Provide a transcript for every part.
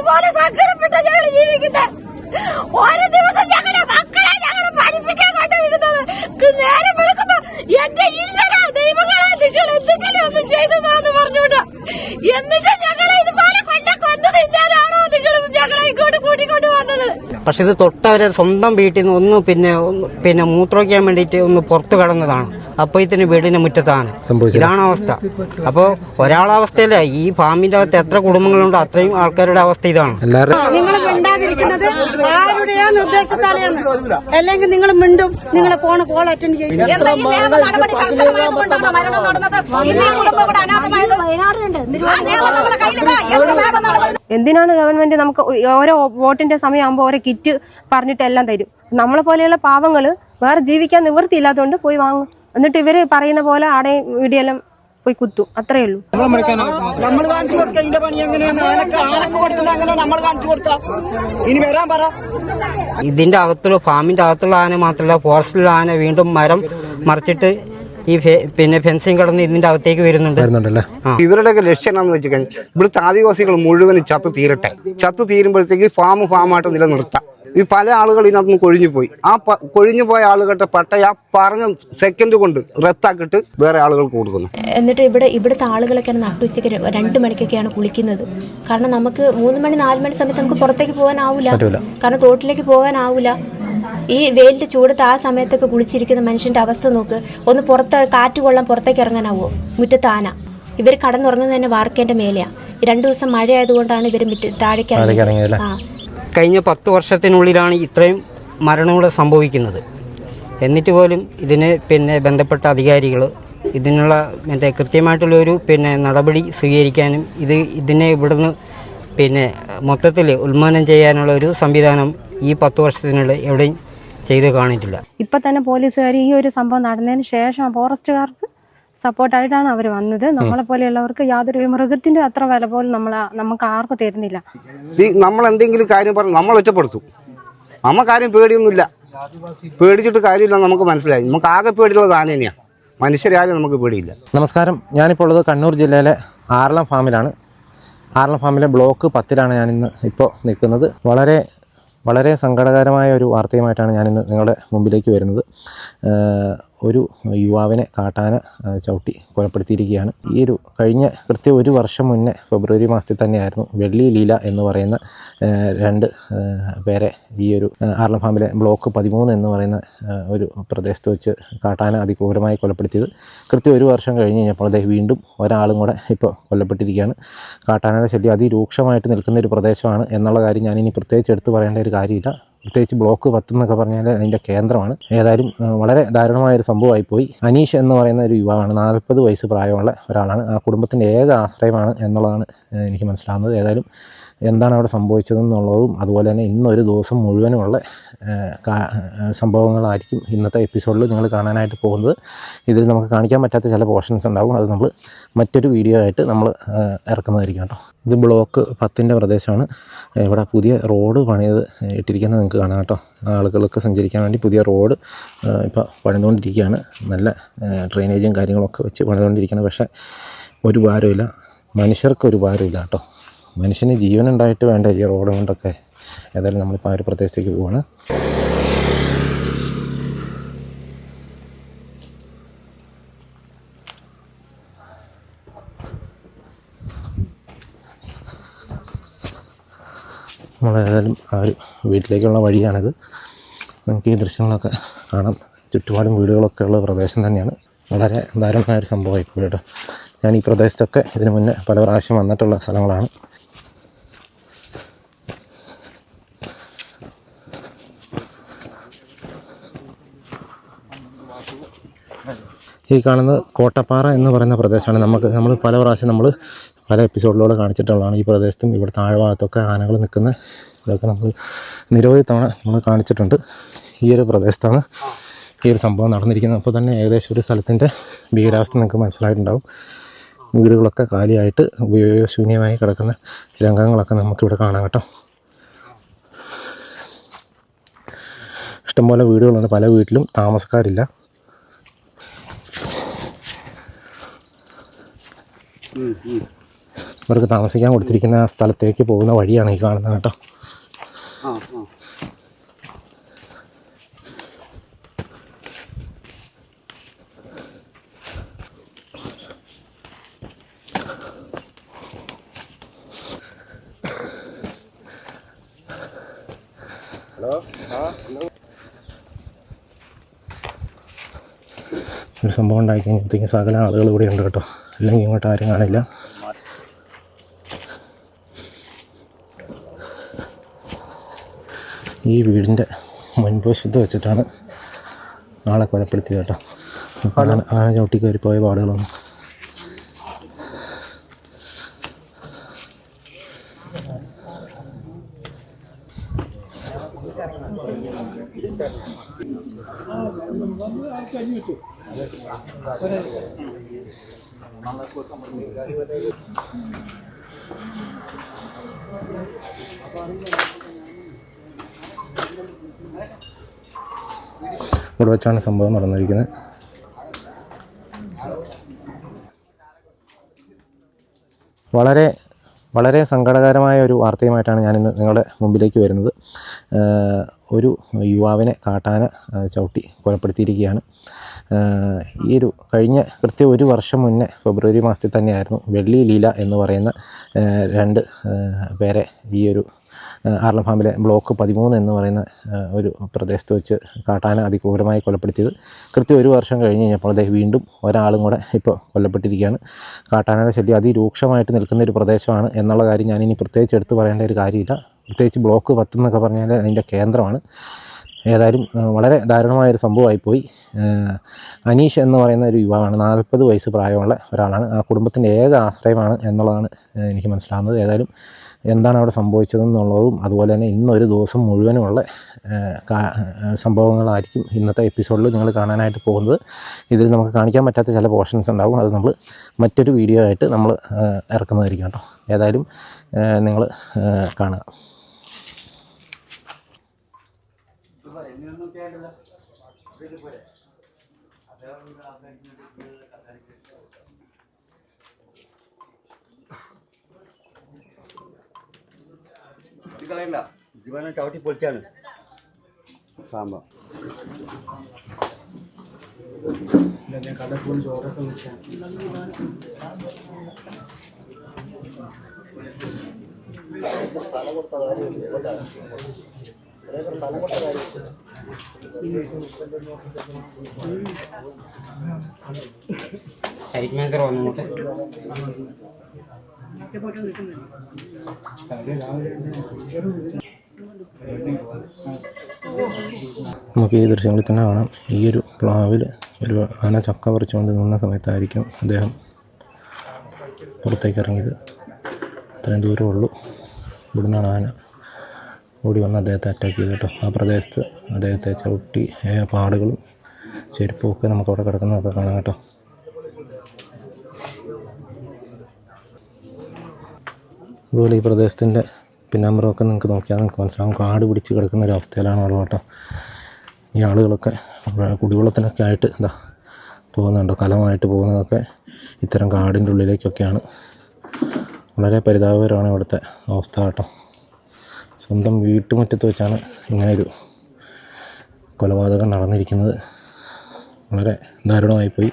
അതുപോലെ സങ്കടപ്പെട്ട ഞങ്ങൾ ജീവിക്കുന്നത്. ഓരോ ദിവസം ഞങ്ങളുടെ മക്കളെ ഞങ്ങൾ പഠിപ്പിക്കാൻ കൊണ്ടുവിടുന്നത്. നേരം വിളിക്കുമ്പോ എന്റെ ഈശ്വര ദൈവങ്ങളെ നിങ്ങൾ എന്തെങ്കിലും ഒന്ന് ചെയ്തതാന്ന് പറഞ്ഞുകൊണ്ട് എന്നിട്ട് ഞങ്ങളെ ഇതുപോലെ കൊന്നതില്ലാതാണോ നിങ്ങൾ ഞങ്ങളെ ഇങ്ങോട്ട് കൂട്ടിക്കൊണ്ട് വന്നത്? പക്ഷെ ഇത് തൊട്ടവരെ സ്വന്തം വീട്ടിൽ നിന്ന് ഒന്ന് പിന്നെ മൂത്രമൊഴിക്കാൻ വേണ്ടിയിട്ട് ഒന്ന് പുറത്തു കടന്നതാണ്. അപ്പൊ ഇതിന് വീടിന്റെ മുറ്റത്താണ്. ഇതാണ് അവസ്ഥ. അപ്പോൾ ഒരാളുടെ അവസ്ഥയല്ല, ഈ ഫാമിന്റെ അകത്ത് എത്ര കുടുംബങ്ങളുണ്ടോ അത്രയും ആൾക്കാരുടെ അവസ്ഥ ഇതാണ്. നിങ്ങൾ മിണ്ടാതിരിക്കുന്നത് ആരുടെയോ നിർദ്ദേശത്താലെയാണ്. അല്ലെങ്കിൽ നിങ്ങൾ മിണ്ടും, നിങ്ങളെ ഫോൺ കോൾ അറ്റൻഡ് ചെയ്യും. എന്തിനാണ് ഗവൺമെന്റ് നമുക്ക് ഓരോ വോട്ടിന്റെ സമയമാകുമ്പോൾ ഓരോ കിറ്റ് പറഞ്ഞിട്ട് എല്ലാം തരും. നമ്മളെ പോലെയുള്ള പാവങ്ങള് വേറെ ജീവിക്കാൻ നിവൃത്തിയില്ലാത്തതുകൊണ്ട് പോയി വാങ്ങും. എന്നിട്ട് ഇവര് പറയുന്ന പോലെ ആടെ വീടിയെല്ലാം പോയി കുത്തും. അത്രേ ഉള്ളൂ. നമ്മൾ കാണിച്ചു കൊടുക്കുക ഇതിന്റെ പണി എങ്ങനെയാണ്. ആനക്ക് കൊടുക്കുന്ന അങ്ങനെ നമ്മൾ കാണിച്ചു കൊടുക്കാം. ഇനി വരാൻ പറ. ഇതിന്റെ അകത്തുള്ള ഫാമിന്റെ അകത്തുള്ള ആന മാത്രമല്ല, ഫോറസ്റ്റിലുള്ള ആന വീണ്ടും മരം മറിച്ചിട്ട് ഈ പിന്നെ ഫെൻസിങ് കടന്ന് ഇതിന്റെ അകത്തേക്ക് വരുന്നുണ്ടല്ലേ. ഇവരുടെയൊക്കെ ലക്ഷ്യം എന്താണെന്ന് വെച്ച് കഴിഞ്ഞാൽ ഇവിടുത്തെ ആദിവാസികൾ മുഴുവനും ചത്തു തീരട്ടെ. ചത്തു തീരുമ്പോഴത്തേക്ക് ഫാമായിട്ട് നിലനിർത്താം. ഈ പല ആളുകൾ ഇതിനകത്ത് കൊഴിഞ്ഞു പോയി. ആ കൊഴിഞ്ഞു പോയ ആളുകളുടെ പട്ടയ പറഞ്ഞ സെക്കൻഡ് കൊണ്ട് റദ്ദാക്കിയിട്ട് വേറെ ആളുകൾക്ക് കൊടുക്കുന്നു. എന്നിട്ട് ഇവിടുത്തെ ആളുകളൊക്കെയാണ് നട്ടുച്ചയ്ക്ക് 2 മണിക്കൊക്കെയാണ് കുളിക്കുന്നത്. കാരണം നമുക്ക് 3 മണി 4 മണി സമയത്ത് നമുക്ക് പുറത്തേക്ക് പോകാനാവില്ല. കാരണം തോട്ടിലേക്ക് പോകാനാവില്ല. ഈ വെയിലിന്റെ ചൂടത്ത് ആ സമയത്തൊക്കെ കുളിച്ചിരിക്കുന്ന മനുഷ്യന്റെ അവസ്ഥ നോക്ക്. ഒന്ന് കാറ്റ് കൊള്ളാൻ പുറത്തേക്ക് ഇറങ്ങാനാവോ? മുറ്റത്ത് ആന. ഇവർ കടന്നുറങ്ങുന്നത് തന്നെ വാർക്കേന്റെ മേലെയാണ്. 2 ദിവസം മഴ ആയതുകൊണ്ടാണ് ഇവർ താഴേക്ക് ഇറങ്ങിയത്. കഴിഞ്ഞ 10 വർഷത്തിനുള്ളിലാണ് ഇത്രയും മരണങ്ങൾ സംഭവിക്കുന്നത്. എന്നിട്ട് പോലും ഇതിന് ബന്ധപ്പെട്ട അധികാരികൾ ഇതിനുള്ള കൃത്യമായിട്ടുള്ളൊരു നടപടി സ്വീകരിക്കാനും ഇതിനെ ഇവിടുന്ന് മൊത്തത്തിൽ ഉന്മൂലനം ചെയ്യാനുള്ള ഒരു സംവിധാനം ഈ 10 വർഷത്തിനുള്ളിൽ എവിടെയും ചെയ്ത് കാണിട്ടില്ല. ഇപ്പം തന്നെ പോലീസുകാർ ഈ ഒരു സംഭവം നടന്നതിന് ശേഷം ഫോറസ്റ്റുകാർക്ക് സപ്പോർട്ടായിട്ടാണ് അവർ വന്നത്. നമ്മളെ പോലെയുള്ളവർക്ക് യാതൊരു മൃഗത്തിന്റെ അത്ര വില പോലും നമുക്ക് ആർക്കും തരുന്നില്ല. നമ്മൾ എന്തെങ്കിലും കാര്യം പറഞ്ഞു നമ്മൾ ഒറ്റപ്പെടുത്തും. നമുക്കാരും പേടിയൊന്നുമില്ല. പേടിച്ചിട്ട് കാര്യമില്ല. നമുക്ക് മനസ്സിലായി. നമുക്ക് ആകെ പേടിയുള്ളത് ആന തന്നെയാണ്. മനുഷ്യരാരും നമുക്ക് പേടിയില്ല. നമസ്കാരം. ഞാനിപ്പോൾ ഉള്ളത് കണ്ണൂർ ജില്ലയിലെ ആറളം ഫാമിലാണ്. ആറളം ഫാമിലെ ബ്ലോക്ക് 10-ലാണ് ഞാനിന്ന് ഇപ്പോൾ നിൽക്കുന്നത്. വളരെ സങ്കടകരമായ ഒരു വാർത്തയുമായിട്ടാണ് ഞാനിന്ന് നിങ്ങളുടെ മുമ്പിലേക്ക് വരുന്നത്. ഒരു യുവാവിനെ കാട്ടാന ചവിട്ടി കൊലപ്പെടുത്തിയിരിക്കുകയാണ്. കഴിഞ്ഞ കൃത്യം 1 വർഷം മുന്നേ ഫെബ്രുവരി മാസത്തിൽ തന്നെയായിരുന്നു വെള്ളി ലീല എന്ന് പറയുന്ന 2 പേരെ ഈ ഒരു ആറളം ഫാമിലെ ബ്ലോക്ക് 13 എന്ന് പറയുന്ന ഒരു പ്രദേശത്ത് വെച്ച് കാട്ടാന അതിക്രൂരമായി കൊലപ്പെടുത്തിയത്. കൃത്യം 1 വർഷം കഴിഞ്ഞ് കഴിഞ്ഞപ്പോൾ വീണ്ടും ഒരാളും കൂടെ ഇപ്പോൾ കൊല്ലപ്പെട്ടിരിക്കുകയാണ്. കാട്ടാനയുടെ ശല്യം അതിരൂക്ഷമായിട്ട് നിൽക്കുന്ന ഒരു പ്രദേശമാണ് എന്നുള്ള കാര്യം ഞാനിനി പ്രത്യേകിച്ച് എടുത്തു പറയേണ്ട ഒരു കാര്യമില്ല. പ്രത്യേകിച്ച് ബ്ലോക്ക് 10 എന്നൊക്കെ പറഞ്ഞാൽ അതിൻ്റെ കേന്ദ്രമാണ്. ഏതായാലും വളരെ ദാരുണമായൊരു സംഭവമായിപ്പോയി. അനീഷ് എന്ന് പറയുന്ന ഒരു യുവാവാണ്. 40 വയസ്സ് പ്രായമുള്ള ഒരാളാണ്. ആ കുടുംബത്തിൻ്റെ ഏക ആശ്രയമാണ് എന്നുള്ളതാണ് എനിക്ക് മനസ്സിലാകുന്നത്. ഏതായാലും എന്താണ് അവിടെ സംഭവിച്ചതെന്നുള്ളതും അതുപോലെ തന്നെ ഇന്നൊരു ദിവസം മുഴുവനുമുള്ള സംഭവങ്ങളായിരിക്കും ഇന്നത്തെ എപ്പിസോഡിൽ നിങ്ങൾ കാണാനായിട്ട് പോകുന്നത്. ഇതിൽ നമുക്ക് കാണിക്കാൻ പറ്റാത്ത ചില പോർഷൻസ് ഉണ്ടാകും. അത് നമ്മൾ മറ്റൊരു വീഡിയോ ആയിട്ട് നമ്മൾ ഇറക്കുന്നതായിരിക്കും കേട്ടോ. ഇത് ബ്ലോക്ക് 10ൻ്റെ പ്രദേശമാണ്. ഇവിടെ പുതിയ റോഡ് ഇട്ടിരിക്കുന്നത് നിങ്ങൾക്ക് കാണാം കേട്ടോ. ആളുകൾക്ക് സഞ്ചരിക്കാൻ വേണ്ടി പുതിയ റോഡ് ഇപ്പോൾ പണിതുകൊണ്ടിരിക്കുകയാണ്. നല്ല ഡ്രെയിനേജും കാര്യങ്ങളൊക്കെ വെച്ച് പണിതുകൊണ്ടിരിക്കുകയാണ്. പക്ഷേ ഒരു ഭാരമില്ല, മനുഷ്യർക്കൊരു ഭാരമില്ല കേട്ടോ. മനുഷ്യന് ജീവനുണ്ടായിട്ട് വേണ്ട ഈ റോഡ് കൊണ്ടൊക്കെ. ഏതായാലും നമ്മളിപ്പോൾ ആ ഒരു പ്രദേശത്തേക്ക് പോവാണ്. നമ്മളേതായാലും ആ ഒരു വീട്ടിലേക്കുള്ള വഴിയാണിത്. നമുക്ക് ഈ ദൃശ്യങ്ങളൊക്കെ കാണാം. ചുറ്റുപാടും വീടുകളൊക്കെ ഉള്ള പ്രദേശം തന്നെയാണ്. വളരെ ദാരുണമായൊരു സംഭവമായി പോയി കേട്ടോ. ഞാൻ ഈ പ്രദേശത്തൊക്കെ ഇതിനു മുന്നേ പല പ്രാവശ്യം വന്നിട്ടുള്ള സ്ഥലങ്ങളാണ്. ഈ കാണുന്നത് കോട്ടപ്പാറ എന്ന് പറയുന്ന പ്രദേശമാണ്. നമ്മൾ പല പ്രാവശ്യം പല എപ്പിസോഡിലൂടെ കാണിച്ചിട്ടുള്ളതാണ്. ഈ പ്രദേശത്തും ഇവിടെ താഴ്ഭാഗത്തൊക്കെ ആനകൾ നിൽക്കുന്ന ഇതൊക്കെ നമ്മൾ നിരവധി തവണ നമ്മൾ കാണിച്ചിട്ടുണ്ട്. ഈ ഒരു പ്രദേശത്താണ് ഈ ഒരു സംഭവം നടന്നിരിക്കുന്നത്. അപ്പോൾ തന്നെ ഏകദേശം ഒരു സ്ഥലത്തിൻ്റെ ഭീകരാവസ്ഥ നിങ്ങൾക്ക് മനസ്സിലായിട്ടുണ്ടാകും. വീടുകളൊക്കെ കാലിയായിട്ട് ഉപയോഗശൂന്യമായി കിടക്കുന്ന രംഗങ്ങളൊക്കെ നമുക്കിവിടെ കാണാം കേട്ടോ. ഇഷ്ടംപോലെ വീടുകളുണ്ട്. പല വീട്ടിലും താമസക്കാരില്ല. ഇവർക്ക് താമസിക്കാൻ കൊടുത്തിരിക്കുന്ന ആ സ്ഥലത്തേക്ക് പോകുന്ന വഴിയാണ് ഈ കാണുന്നത് കേട്ടോ. ഒരു സംഭവം ഉണ്ടായി കഴിഞ്ഞപ്പോഴത്തേക്കും സകല ആളുകൾ ഇവിടെ ഉണ്ട് കേട്ടോ. അല്ലെങ്കിൽ ഇങ്ങോട്ട് ആരും കാണില്ല. ഈ വീടിൻ്റെ മുൻവശത്ത് വെച്ചിട്ടാണ് ആളെ കൊലപ്പെടുത്തിയത് കേട്ടോ. ആന ചവിട്ടി കയറി പോയ പാടുകളൊന്നും. ഇവിടെ വെച്ചാണ് സംഭവം നടന്നിരിക്കുന്നത്. വളരെ വളരെ സങ്കടകരമായ ഒരു വാർത്തയുമായിട്ടാണ് ഞാനിന്ന് നിങ്ങളുടെ മുമ്പിലേക്ക് വരുന്നത്. ഒരു യുവാവിനെ കാട്ടാന ചവിട്ടി കൊലപ്പെടുത്തിയിരിക്കുകയാണ്. ഈ ഒരു കഴിഞ്ഞ കൃത്യം 1 വർഷം മുന്നേ ഫെബ്രുവരി മാസത്തിൽ തന്നെയായിരുന്നു വെള്ളി ലീല എന്ന് പറയുന്ന 2 പേരെ ഈ ഒരു ആർളം ഫാമിലെ ബ്ലോക്ക് 13 എന്ന് പറയുന്ന ഒരു പ്രദേശത്ത് വെച്ച് കാട്ടാന അതിക്രൂരമായി കൊലപ്പെടുത്തിയത്. കൃത്യം 1 വർഷം കഴിഞ്ഞ് കഴിഞ്ഞപ്പോൾ വീണ്ടും ഒരാളും കൂടെ ഇപ്പോൾ കൊല്ലപ്പെട്ടിരിക്കുകയാണ്. കാട്ടാനയുടെ ശല്യം അതിരൂക്ഷമായിട്ട് നിൽക്കുന്ന ഒരു പ്രദേശമാണ് എന്നുള്ള കാര്യം ഞാനിനി പ്രത്യേകിച്ച് എടുത്ത് പറയേണ്ട ഒരു കാര്യമില്ല. പ്രത്യേകിച്ച് ബ്ലോക്ക് 10 എന്നൊക്കെ പറഞ്ഞാൽ അതിൻ്റെ കേന്ദ്രമാണ്. ഏതായാലും വളരെ ദാരുണമായൊരു സംഭവമായിപ്പോയി. അനീഷ് എന്ന് പറയുന്ന ഒരു യുവാവാണ്. 40 വയസ്സ് പ്രായമുള്ള ഒരാളാണ്. ആ കുടുംബത്തിൻ്റെ ഏക ആശ്രയമാണ് എന്നുള്ളതാണ് എനിക്ക് മനസ്സിലാകുന്നത്. ഏതായാലും എന്താണ് അവിടെ സംഭവിച്ചതെന്നുള്ളതും അതുപോലെ തന്നെ ഇന്നൊരു ദിവസം മുഴുവനുമുള്ള സംഭവങ്ങളായിരിക്കും ഇന്നത്തെ എപ്പിസോഡിൽ നിങ്ങൾ കാണാനായിട്ട് പോകുന്നത്. ഇതിൽ നമുക്ക് കാണിക്കാൻ പറ്റാത്ത ചില പോർഷൻസ് ഉണ്ടാകും. അത് നമ്മൾ മറ്റൊരു വീഡിയോ ആയിട്ട് നമ്മൾ ഇറക്കുന്നതായിരിക്കും കേട്ടോ. ഏതായാലും നിങ്ങൾ കാണുക. ജീവനെ ചവിട്ടി പൊളിച്ചാണ് സാമ്പ. സൈറ്റ് വന്നിട്ട് നമുക്ക് ഈ ദൃശ്യങ്ങളിൽ തന്നെ കാണാം. ഈ ഒരു പ്ലാവിൽ ഒരു ആന ചക്ക പറിച്ചുകൊണ്ട് നിന്ന സമയത്തായിരിക്കും അദ്ദേഹം പുറത്തേക്ക് ഇറങ്ങിയത്. ഇത്രയും ദൂരമുള്ളൂ. ഇവിടുന്നാണ് ആന ഓടി വന്ന് അദ്ദേഹത്തെ അറ്റാക്ക് ചെയ്തു കേട്ടോ. ആ പ്രദേശത്ത് അദ്ദേഹത്തെ ചവിട്ടി പാടുകളും ചെരുപ്പും ഒക്കെ നമുക്കവിടെ കിടക്കുന്നതൊക്കെ കാണാം കേട്ടോ. അതുപോലെ ഈ പ്രദേശത്തിൻ്റെ പിന്നാമ്പുറമൊക്കെ നിങ്ങൾക്ക് നോക്കിയാൽ നിങ്ങൾക്ക് മനസ്സിലാവും. കാട് പിടിച്ച് കിടക്കുന്ന ഒരു അവസ്ഥയിലാണ് അവിടെ കേട്ടോ. ഈ ആളുകളൊക്കെ കുടിവെള്ളത്തിനൊക്കെ ആയിട്ട് എന്താ പോകുന്നുണ്ടോ, കലമായിട്ട് പോകുന്നതൊക്കെ ഇത്തരം കാടിൻ്റെ ഉള്ളിലേക്കൊക്കെയാണ്. വളരെ പരിതാപകരമാണ് ഇവിടുത്തെ അവസ്ഥ കേട്ടോ. സ്വന്തം വീട്ടുമുറ്റത്ത് വെച്ചാണ് ഇങ്ങനെയൊരു കൊലപാതകം നടന്നിരിക്കുന്നത്. വളരെ ദാരുണമായിപ്പോയി.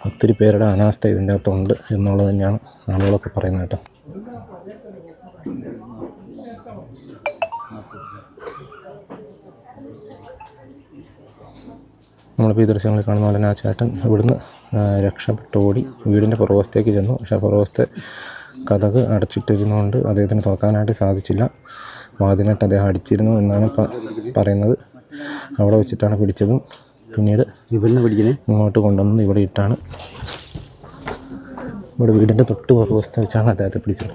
ഒത്തിരി പേരുടെ അനാസ്ഥ ഇതിൻ്റെ അകത്തുണ്ട് എന്നുള്ളത് തന്നെയാണ് ആളുകളൊക്കെ പറയുന്നത് കേട്ടോ. നമ്മളിപ്പോൾ ഈ ദൃശ്യങ്ങളിൽ കാണുന്ന പോലെ തന്നെ ആ ചേട്ടൻ ഇവിടുന്ന് രക്ഷപ്പെട്ടോടി വീടിൻ്റെ പുറവശത്തേക്ക് ചെന്നു. പക്ഷേ പുറവശത്തെ കതക് അടച്ചിട്ടിരുന്നുകൊണ്ട് അദ്ദേഹത്തിന് തുറക്കാനായിട്ട് സാധിച്ചില്ല. വാതിലിട്ട് അദ്ദേഹം അടിച്ചിരുന്നു എന്നാണ് പറയുന്നത്. അവിടെ വെച്ചിട്ടാണ് പിടിച്ചതും പിന്നീട് ഇങ്ങോട്ട് കൊണ്ടുവന്ന് ഇവിടെ ഇട്ടാണ് ഇവിടെ വീടിൻ്റെ തൊട്ട് പുറവശത്ത് വെച്ചാണ് അദ്ദേഹത്തെ പിടിച്ചത്.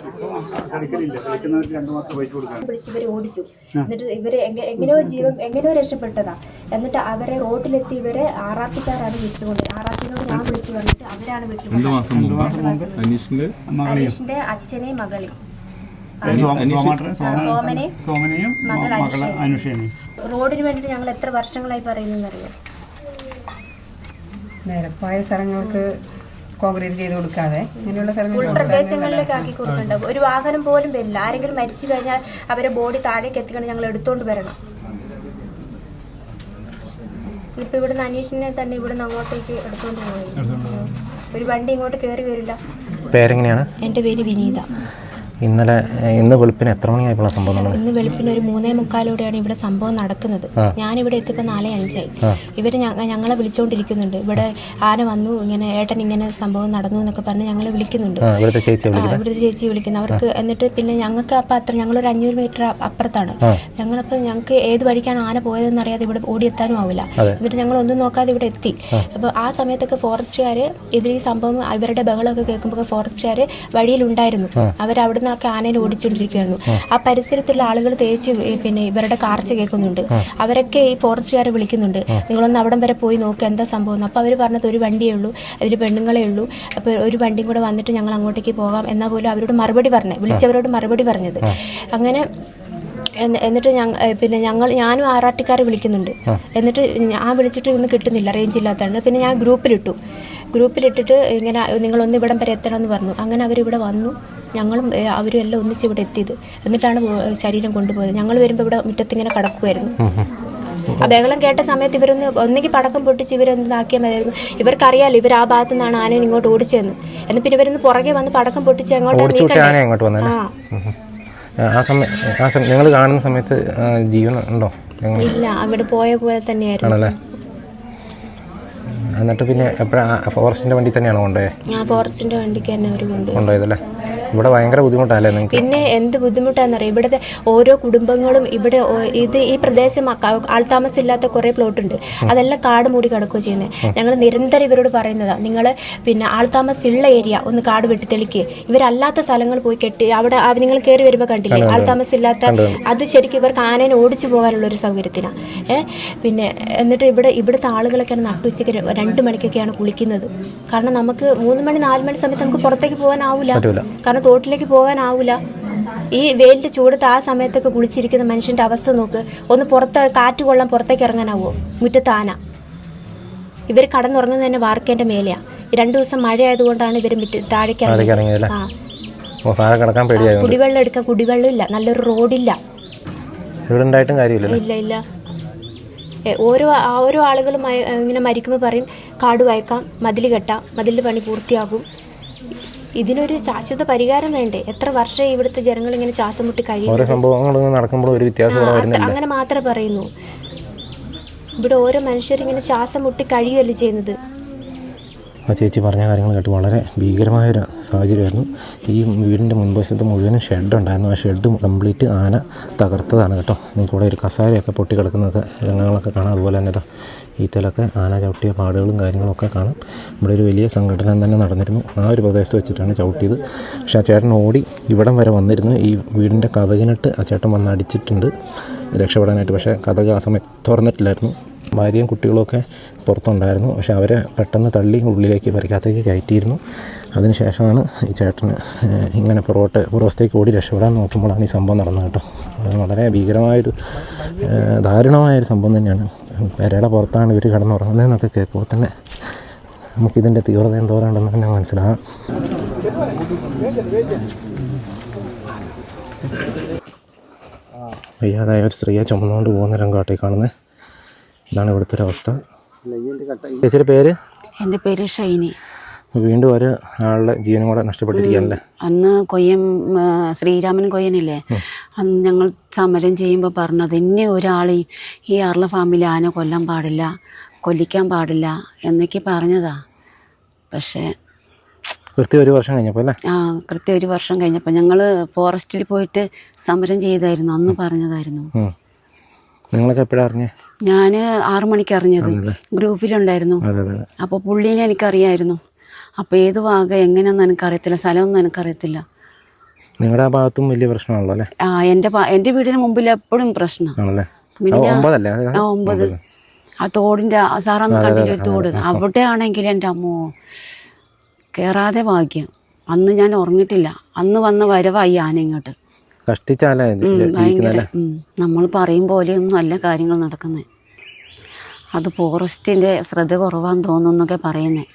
ഇവരെ ഓടിച്ചു. എന്നിട്ട് ഇവരെ എങ്ങനെയോ രക്ഷപ്പെട്ടതാ. എന്നിട്ട് അവരെ റോഡിലെത്തി ഇവരെ ആറാത്തിക്കാരാണ് വിട്ടുകൊണ്ട്. ആറാത്തിനോട് ഞാൻ വിളിച്ചു പറഞ്ഞിട്ട് അവരാണ് വിട്ടുകൊണ്ട്. അനീഷിന്റെ അച്ഛനെയും മകളെയും സോമനെയും മകൾ അനുഷേനെയും റോഡിന് വേണ്ടിട്ട് ഞങ്ങൾ എത്ര വർഷങ്ങളായി പറയുന്നറിയോ. നിരപ്പായ സ്ഥലങ്ങൾക്ക് കോൺക്രീറ്റ് ചെയ്ത് കൊടുക്കാതെ ഇങ്ങനെയുള്ള സ്ഥലങ്ങളിൽ ഉൾപ്രദേശങ്ങളിലേക്ക് ആക്കി കൊടുക്കണ്ടാവും. ഒരു വാഹനം പോലും വരില്ല. ആരെങ്കിലും മരിച്ചു കഴിഞ്ഞാൽ അവരെ ബോഡി താഴേക്ക് എത്തിക്കണം, ഞങ്ങൾ എടുത്തോണ്ട് വരണം. ഇപ്പൊ ഇവിടുന്ന് അനീഷിനെ തന്നെ ഇവിടുന്ന് അങ്ങോട്ടേക്ക് എടുത്തോണ്ട് പോയി. ഒരു വണ്ടി ഇങ്ങോട്ട് കയറി വരില്ല. പേരെങ്ങനെയാണ്? എൻ്റെ പേര് വിനീത. ഇന്ന് വെളുപ്പിന് എത്ര മണിയായപ്പോൾ സംഭവം നടന്നത്? ഇന്ന് വെളുപ്പിന് ഒരു 3:45 ഇവിടെ സംഭവം നടക്കുന്നത്. ഞാനിവിടെ എത്തിയപ്പോൾ 4:05. ഇവർ ഞങ്ങളെ വിളിച്ചുകൊണ്ടിരിക്കുന്നുണ്ട്. ഇവിടെ ആന വന്നു, ഇങ്ങനെ ഏട്ടൻ ഇങ്ങനെ സംഭവം നടന്നു എന്നൊക്കെ പറഞ്ഞ് ഞങ്ങളെ വിളിക്കുന്നുണ്ട്. ഇവിടുത്തെ ചേച്ചി വിളിക്കുന്നു അവർക്ക്. എന്നിട്ട് പിന്നെ ഞങ്ങൾക്ക് അപ്പം അത്ര ഞങ്ങളൊരു 500 മീറ്റർ അപ്പുറത്താണ്. ഞങ്ങളപ്പോൾ ഞങ്ങൾക്ക് ഏത് വഴിക്കാണ് ആന പോയതെന്ന് അറിയാതെ ഇവിടെ ഓടിയെത്താനും ആവില്ല. എന്നിട്ട് ഞങ്ങൾ ഒന്നും നോക്കാതെ ഇവിടെ എത്തി. അപ്പോൾ ആ സമയത്തൊക്കെ ഫോറസ്റ്റുകാർ ഈ സംഭവം ഇവരുടെ ബഹളമൊക്കെ കേൾക്കുമ്പോൾ ഫോറസ്റ്റുകാർ വഴിയിലുണ്ടായിരുന്നു. അവരവിടുന്ന് ആനയിൽ ഓടിച്ചുകൊണ്ടിരിക്കുകയായിരുന്നു. ആ പരിസരത്തുള്ള ആളുകൾ പിന്നെ ഇവരുടെ കാർച്ച കേൾക്കുന്നുണ്ട്. അവരൊക്കെ ഈ ഫോറസ്റ്റുകാരെ വിളിക്കുന്നുണ്ട്, നിങ്ങളൊന്ന് അവിടം വരെ പോയി നോക്കുക എന്താ സംഭവം. അപ്പോൾ അവർ പറഞ്ഞത് ഒരു വണ്ടിയേ ഉള്ളൂ, അതിൽ പെണ്ണുങ്ങളേ ഉള്ളൂ, അപ്പോൾ ഒരു വണ്ടിയും കൂടെ വന്നിട്ട് ഞങ്ങൾ അങ്ങോട്ടേക്ക് പോകാം എന്നാൽ പോലും അവരോട് മറുപടി വിളിച്ചവരോട് മറുപടി പറഞ്ഞത്. അങ്ങനെ എന്നിട്ട് ഞാനും ആറാട്ടിക്കാരെ വിളിക്കുന്നുണ്ട്. എന്നിട്ട് ഞാൻ വിളിച്ചിട്ട് ഇന്ന് കിട്ടുന്നില്ല, റേഞ്ച് ഇല്ലാത്തതാണ്. പിന്നെ ഞാൻ ഗ്രൂപ്പിലിട്ടിട്ട് ഇങ്ങനെ നിങ്ങളൊന്ന് ഇവിടം വരെ എത്തണമെന്ന് പറഞ്ഞു. അങ്ങനെ അവരിവിടെ വന്നു. ഞങ്ങളും അവരും എല്ലാം ഒന്നിച്ച് ഇവിടെ എത്തിയത്. എന്നിട്ടാണ് ശരീരം കൊണ്ടുപോയത്. ഞങ്ങൾ വരുമ്പോൾ ഇവിടെ മുറ്റത്തിങ്ങനെ കിടക്കുമായിരുന്നു. ആ ബഹളം കേട്ട സമയത്ത് ഒന്നെങ്കിൽ പടക്കം പൊട്ടിച്ച് ഇവരൊന്നാക്കിയാൽ മതിയായിരുന്നു. ഇവർക്കറിയാലോ ഇവർ ആ ഭാഗത്തു നിന്നാണ് ആനയെ ഇങ്ങോട്ട് ഓടിച്ചതെന്ന്. എന്നിട്ട് പിന്നെ ഇവരൊന്ന് പുറകെ വന്ന് പടക്കം പൊട്ടിച്ച് അങ്ങോട്ട് നിങ്ങൾ കാണുന്ന സമയത്ത് ജീവൻ ഉണ്ടോ? ഇല്ല, അവിടെ പോയ തന്നെയായിരുന്നു. എന്നിട്ട് പിന്നെ ഫോറസ്റ്റിന്റെ വണ്ടി തന്നെയാണോ കൊണ്ടുപോയത്? ഫോറസ്റ്റിന്റെ വണ്ടിക്ക് തന്നെ അവർ കൊണ്ടുപോയതല്ലേ? ഇവിടെ ഭയങ്കര ബുദ്ധിമുട്ടല്ലേ നിങ്ങൾക്ക്? പിന്നെ എന്ത് ബുദ്ധിമുട്ടാണെന്നറിയാം. ഇവിടുത്തെ ഓരോ കുടുംബങ്ങളും ഇവിടെ ഈ പ്രദേശം ആൾതാമസം ഇല്ലാത്ത കുറേ പ്ലോട്ടുണ്ട്. അതെല്ലാം കാട് മൂടി കിടക്കുകയോ ചെയ്യുന്നത്. ഞങ്ങൾ നിരന്തരം ഇവരോട് പറയുന്നതാണ്, നിങ്ങൾ പിന്നെ ആൾതാമസം ഉള്ള ഏരിയ ഒന്ന് കാട് വെട്ടി തെളിക്കുക. ഇവരല്ലാത്ത സ്ഥലങ്ങൾ പോയി കെട്ടി അവിടെ നിങ്ങൾ കയറി വരുമ്പോൾ കണ്ടില്ലേ ആൾതാമസം ഇല്ലാത്ത, അത് ശരിക്കും ഇവർക്ക് ആനേനെ ഓടിച്ചു പോകാനുള്ള ഒരു സൗകര്യത്തിനാണ്. പിന്നെ എന്നിട്ട് ഇവിടുത്തെ ആളുകളൊക്കെയാണ് നട്ടുച്ചയ്ക്ക് 2 മണിക്കൊക്കെയാണ് കുളിക്കുന്നത്. കാരണം നമുക്ക് 3 മണി 4 മണി സമയത്ത് നമുക്ക് പുറത്തേക്ക് പോകാനാവില്ല, കാരണം തോട്ടിലേക്ക് പോകാനാവില്ല. ഈ വെയിലിന്റെ ചൂടത്ത് ആ സമയത്തൊക്കെ കുളിച്ചിരിക്കുന്ന മനുഷ്യന്റെ അവസ്ഥ നോക്ക്. ഒന്ന് കാറ്റ് കൊള്ളാൻ പുറത്തേക്ക് ഇറങ്ങാനാവോ? മുറ്റത്ത് ആന. ഇവർ കടന്നുറങ്ങുന്നത് തന്നെ വാർക്കേന്റെ മേലെയാണ്. 2 ദിവസം മഴ ആയതുകൊണ്ടാണ് ഇവർ താഴേക്ക് ഇറങ്ങിയത്. കുടിവെള്ളം എടുക്കാൻ കുടിവെള്ളം ഇല്ല, നല്ലൊരു റോഡില്ല. ഇല്ല. ഓരോ ആളുകളും ഇങ്ങനെ മരിക്കുമ്പോൾ പറയും കാട് വായിക്കാം, മതിൽ കെട്ടാം, മതിലിൻ്റെ പണി പൂർത്തിയാകും. ഇതിനൊരു ശാശ്വത പരിഹാരം വേണ്ടേ? എത്ര വർഷം ഇവിടുത്തെ ജനങ്ങൾ ഇങ്ങനെ ശ്വാസം മുട്ടി കഴിയുന്നു. അങ്ങനെ മാത്രമേ പറയുന്നു. ഇവിടെ ഓരോ മനുഷ്യരിങ്ങനെ ശ്വാസം മുട്ടി കഴിയുമല്ലേ ചെയ്യുന്നത്. ആ ചേച്ചി പറഞ്ഞ കാര്യങ്ങൾ കേട്ട് വളരെ ഭീകരമായൊരു സാഹചര്യമായിരുന്നു. ഈ വീടിൻ്റെ മുൻവശത്ത് മുഴുവനും ഷെഡുണ്ടായിരുന്നു. ആ ഷെഡ് കംപ്ലീറ്റ് ആന തകർത്തതാണ് കേട്ടോ. കൂടെ ഒരു കസാരയൊക്കെ പൊട്ടി കിടക്കുന്നതൊക്കെ രംഗങ്ങളൊക്കെ കാണാം. അതുപോലെ തന്നെ ഈറ്റലൊക്കെ ആന ചവിട്ടിയ പാടുകളും കാര്യങ്ങളൊക്കെ കാണാം. ഇവിടെ ഒരു വലിയ സംഘടന തന്നെ നടന്നിരുന്നു. ആ ഒരു പ്രദേശത്ത് വെച്ചിട്ടാണ് ചവിട്ടിയത്. പക്ഷേ ആ ചേട്ടൻ ഓടി ഇവിടം വരെ വന്നിരുന്നു. ഈ വീടിൻ്റെ കതകിനിട്ട് ആ ചേട്ടൻ വന്ന് അടിച്ചിട്ടുണ്ട് രക്ഷപ്പെടാനായിട്ട്. പക്ഷേ കതക് ആ സമയത്ത് തുറന്നിട്ടില്ലായിരുന്നു. ഭാര്യയും കുട്ടികളുമൊക്കെ പുറത്തുണ്ടായിരുന്നു. പക്ഷെ അവരെ പെട്ടെന്ന് തള്ളി ഉള്ളിലേക്ക് പരിക്കകത്തേക്ക് കയറ്റിയിരുന്നു. അതിനുശേഷമാണ് ഈ ചേട്ടന് ഇങ്ങനെ പുറവശത്തേക്ക് ഓടി രക്ഷപ്പെടാൻ നോക്കുമ്പോഴാണ് ഈ സംഭവം നടന്നത് കേട്ടോ. വളരെ ഭീകരമായൊരു ദാരുണമായൊരു സംഭവം തന്നെയാണ്. പെരയുടെ പുറത്താണ് ഇവർ കിടന്നുറങ്ങുന്നതെന്നൊക്കെ കേൾക്കുമ്പോൾ തന്നെ നമുക്കിതിൻ്റെ തീവ്രത എന്തോരമുണ്ടെന്ന് തന്നെ മനസ്സിലാകാം. വയ്യാതായ ഒരു സ്ത്രീയെ ചുമന്നുകൊണ്ട് പോകുന്ന രംഗാട്ടെ കാണുന്നത്. ഇതാണ് ഇവിടുത്തെ ഒരു അവസ്ഥ. ചേച്ചിയുടെ പേര്? എൻ്റെ പേര് ഷൈനി. വീണ്ടും ഒരു ആളുടെ ജീവനും കൂടെ നഷ്ടപ്പെട്ടിരിക്കുകയല്ലേ? അന്ന് ശ്രീരാമൻ കൊയ്യനില്ലേ, അന്ന് ഞങ്ങൾ സമരം ചെയ്യുമ്പോൾ പറഞ്ഞത് ഇനി ഒരാൾ ഈ ആർല ഫാമിലി ആന കൊല്ലാൻ പാടില്ല, കൊല്ലിക്കാൻ പാടില്ല എന്നൊക്കെ പറഞ്ഞതാ. പക്ഷേ കൃത്യം 1 വർഷം കഴിഞ്ഞപ്പോൾ അല്ലേ? കൃത്യം 1 വർഷം കഴിഞ്ഞപ്പോൾ ഞങ്ങൾ ഫോറസ്റ്റിൽ പോയിട്ട് സമരം ചെയ്തായിരുന്നു. അന്ന് പറഞ്ഞതായിരുന്നു. നിങ്ങളൊക്കെ എപ്പോഴാണ് അറിഞ്ഞേ? ഞാൻ 6 മണിക്ക് അറിഞ്ഞത്. ഗ്രൂപ്പിലുണ്ടായിരുന്നു. അപ്പോൾ പുള്ളീനെ എനിക്കറിയായിരുന്നു. അപ്പോൾ ഏത് ഭാഗം എങ്ങനെയാണെന്ന് എനിക്കറിയത്തില്ല, സ്ഥലമൊന്നും എനിക്കറിയത്തില്ല. നിങ്ങളുടെ ആ ഭാഗത്തും വലിയ പ്രശ്നമാണല്ലോ അല്ലേ? എൻ്റെ വീടിന് മുമ്പിൽ എപ്പോഴും പ്രശ്നമാണ്. 9 ആ തോടിൻ്റെ സാറന്ന് കണ്ടില്ല ഒരു തോട്, അവിടെ ആണെങ്കിൽ എൻ്റെ അമ്മോ കയറാതെ ഭാഗ്യം. അന്ന് ഞാൻ ഉറങ്ങിയിട്ടില്ല. അന്ന് വന്ന വരവായി ആന ഇങ്ങോട്ട്. ഭയങ്കര നമ്മൾ പറയും പോലെയൊന്നും അല്ല കാര്യങ്ങൾ നടക്കുന്നത്. അത് ഫോറസ്റ്റിൻ്റെ ശ്രദ്ധ കുറവാന്ന് തോന്നുന്നൊക്കെ പറയുന്നേ.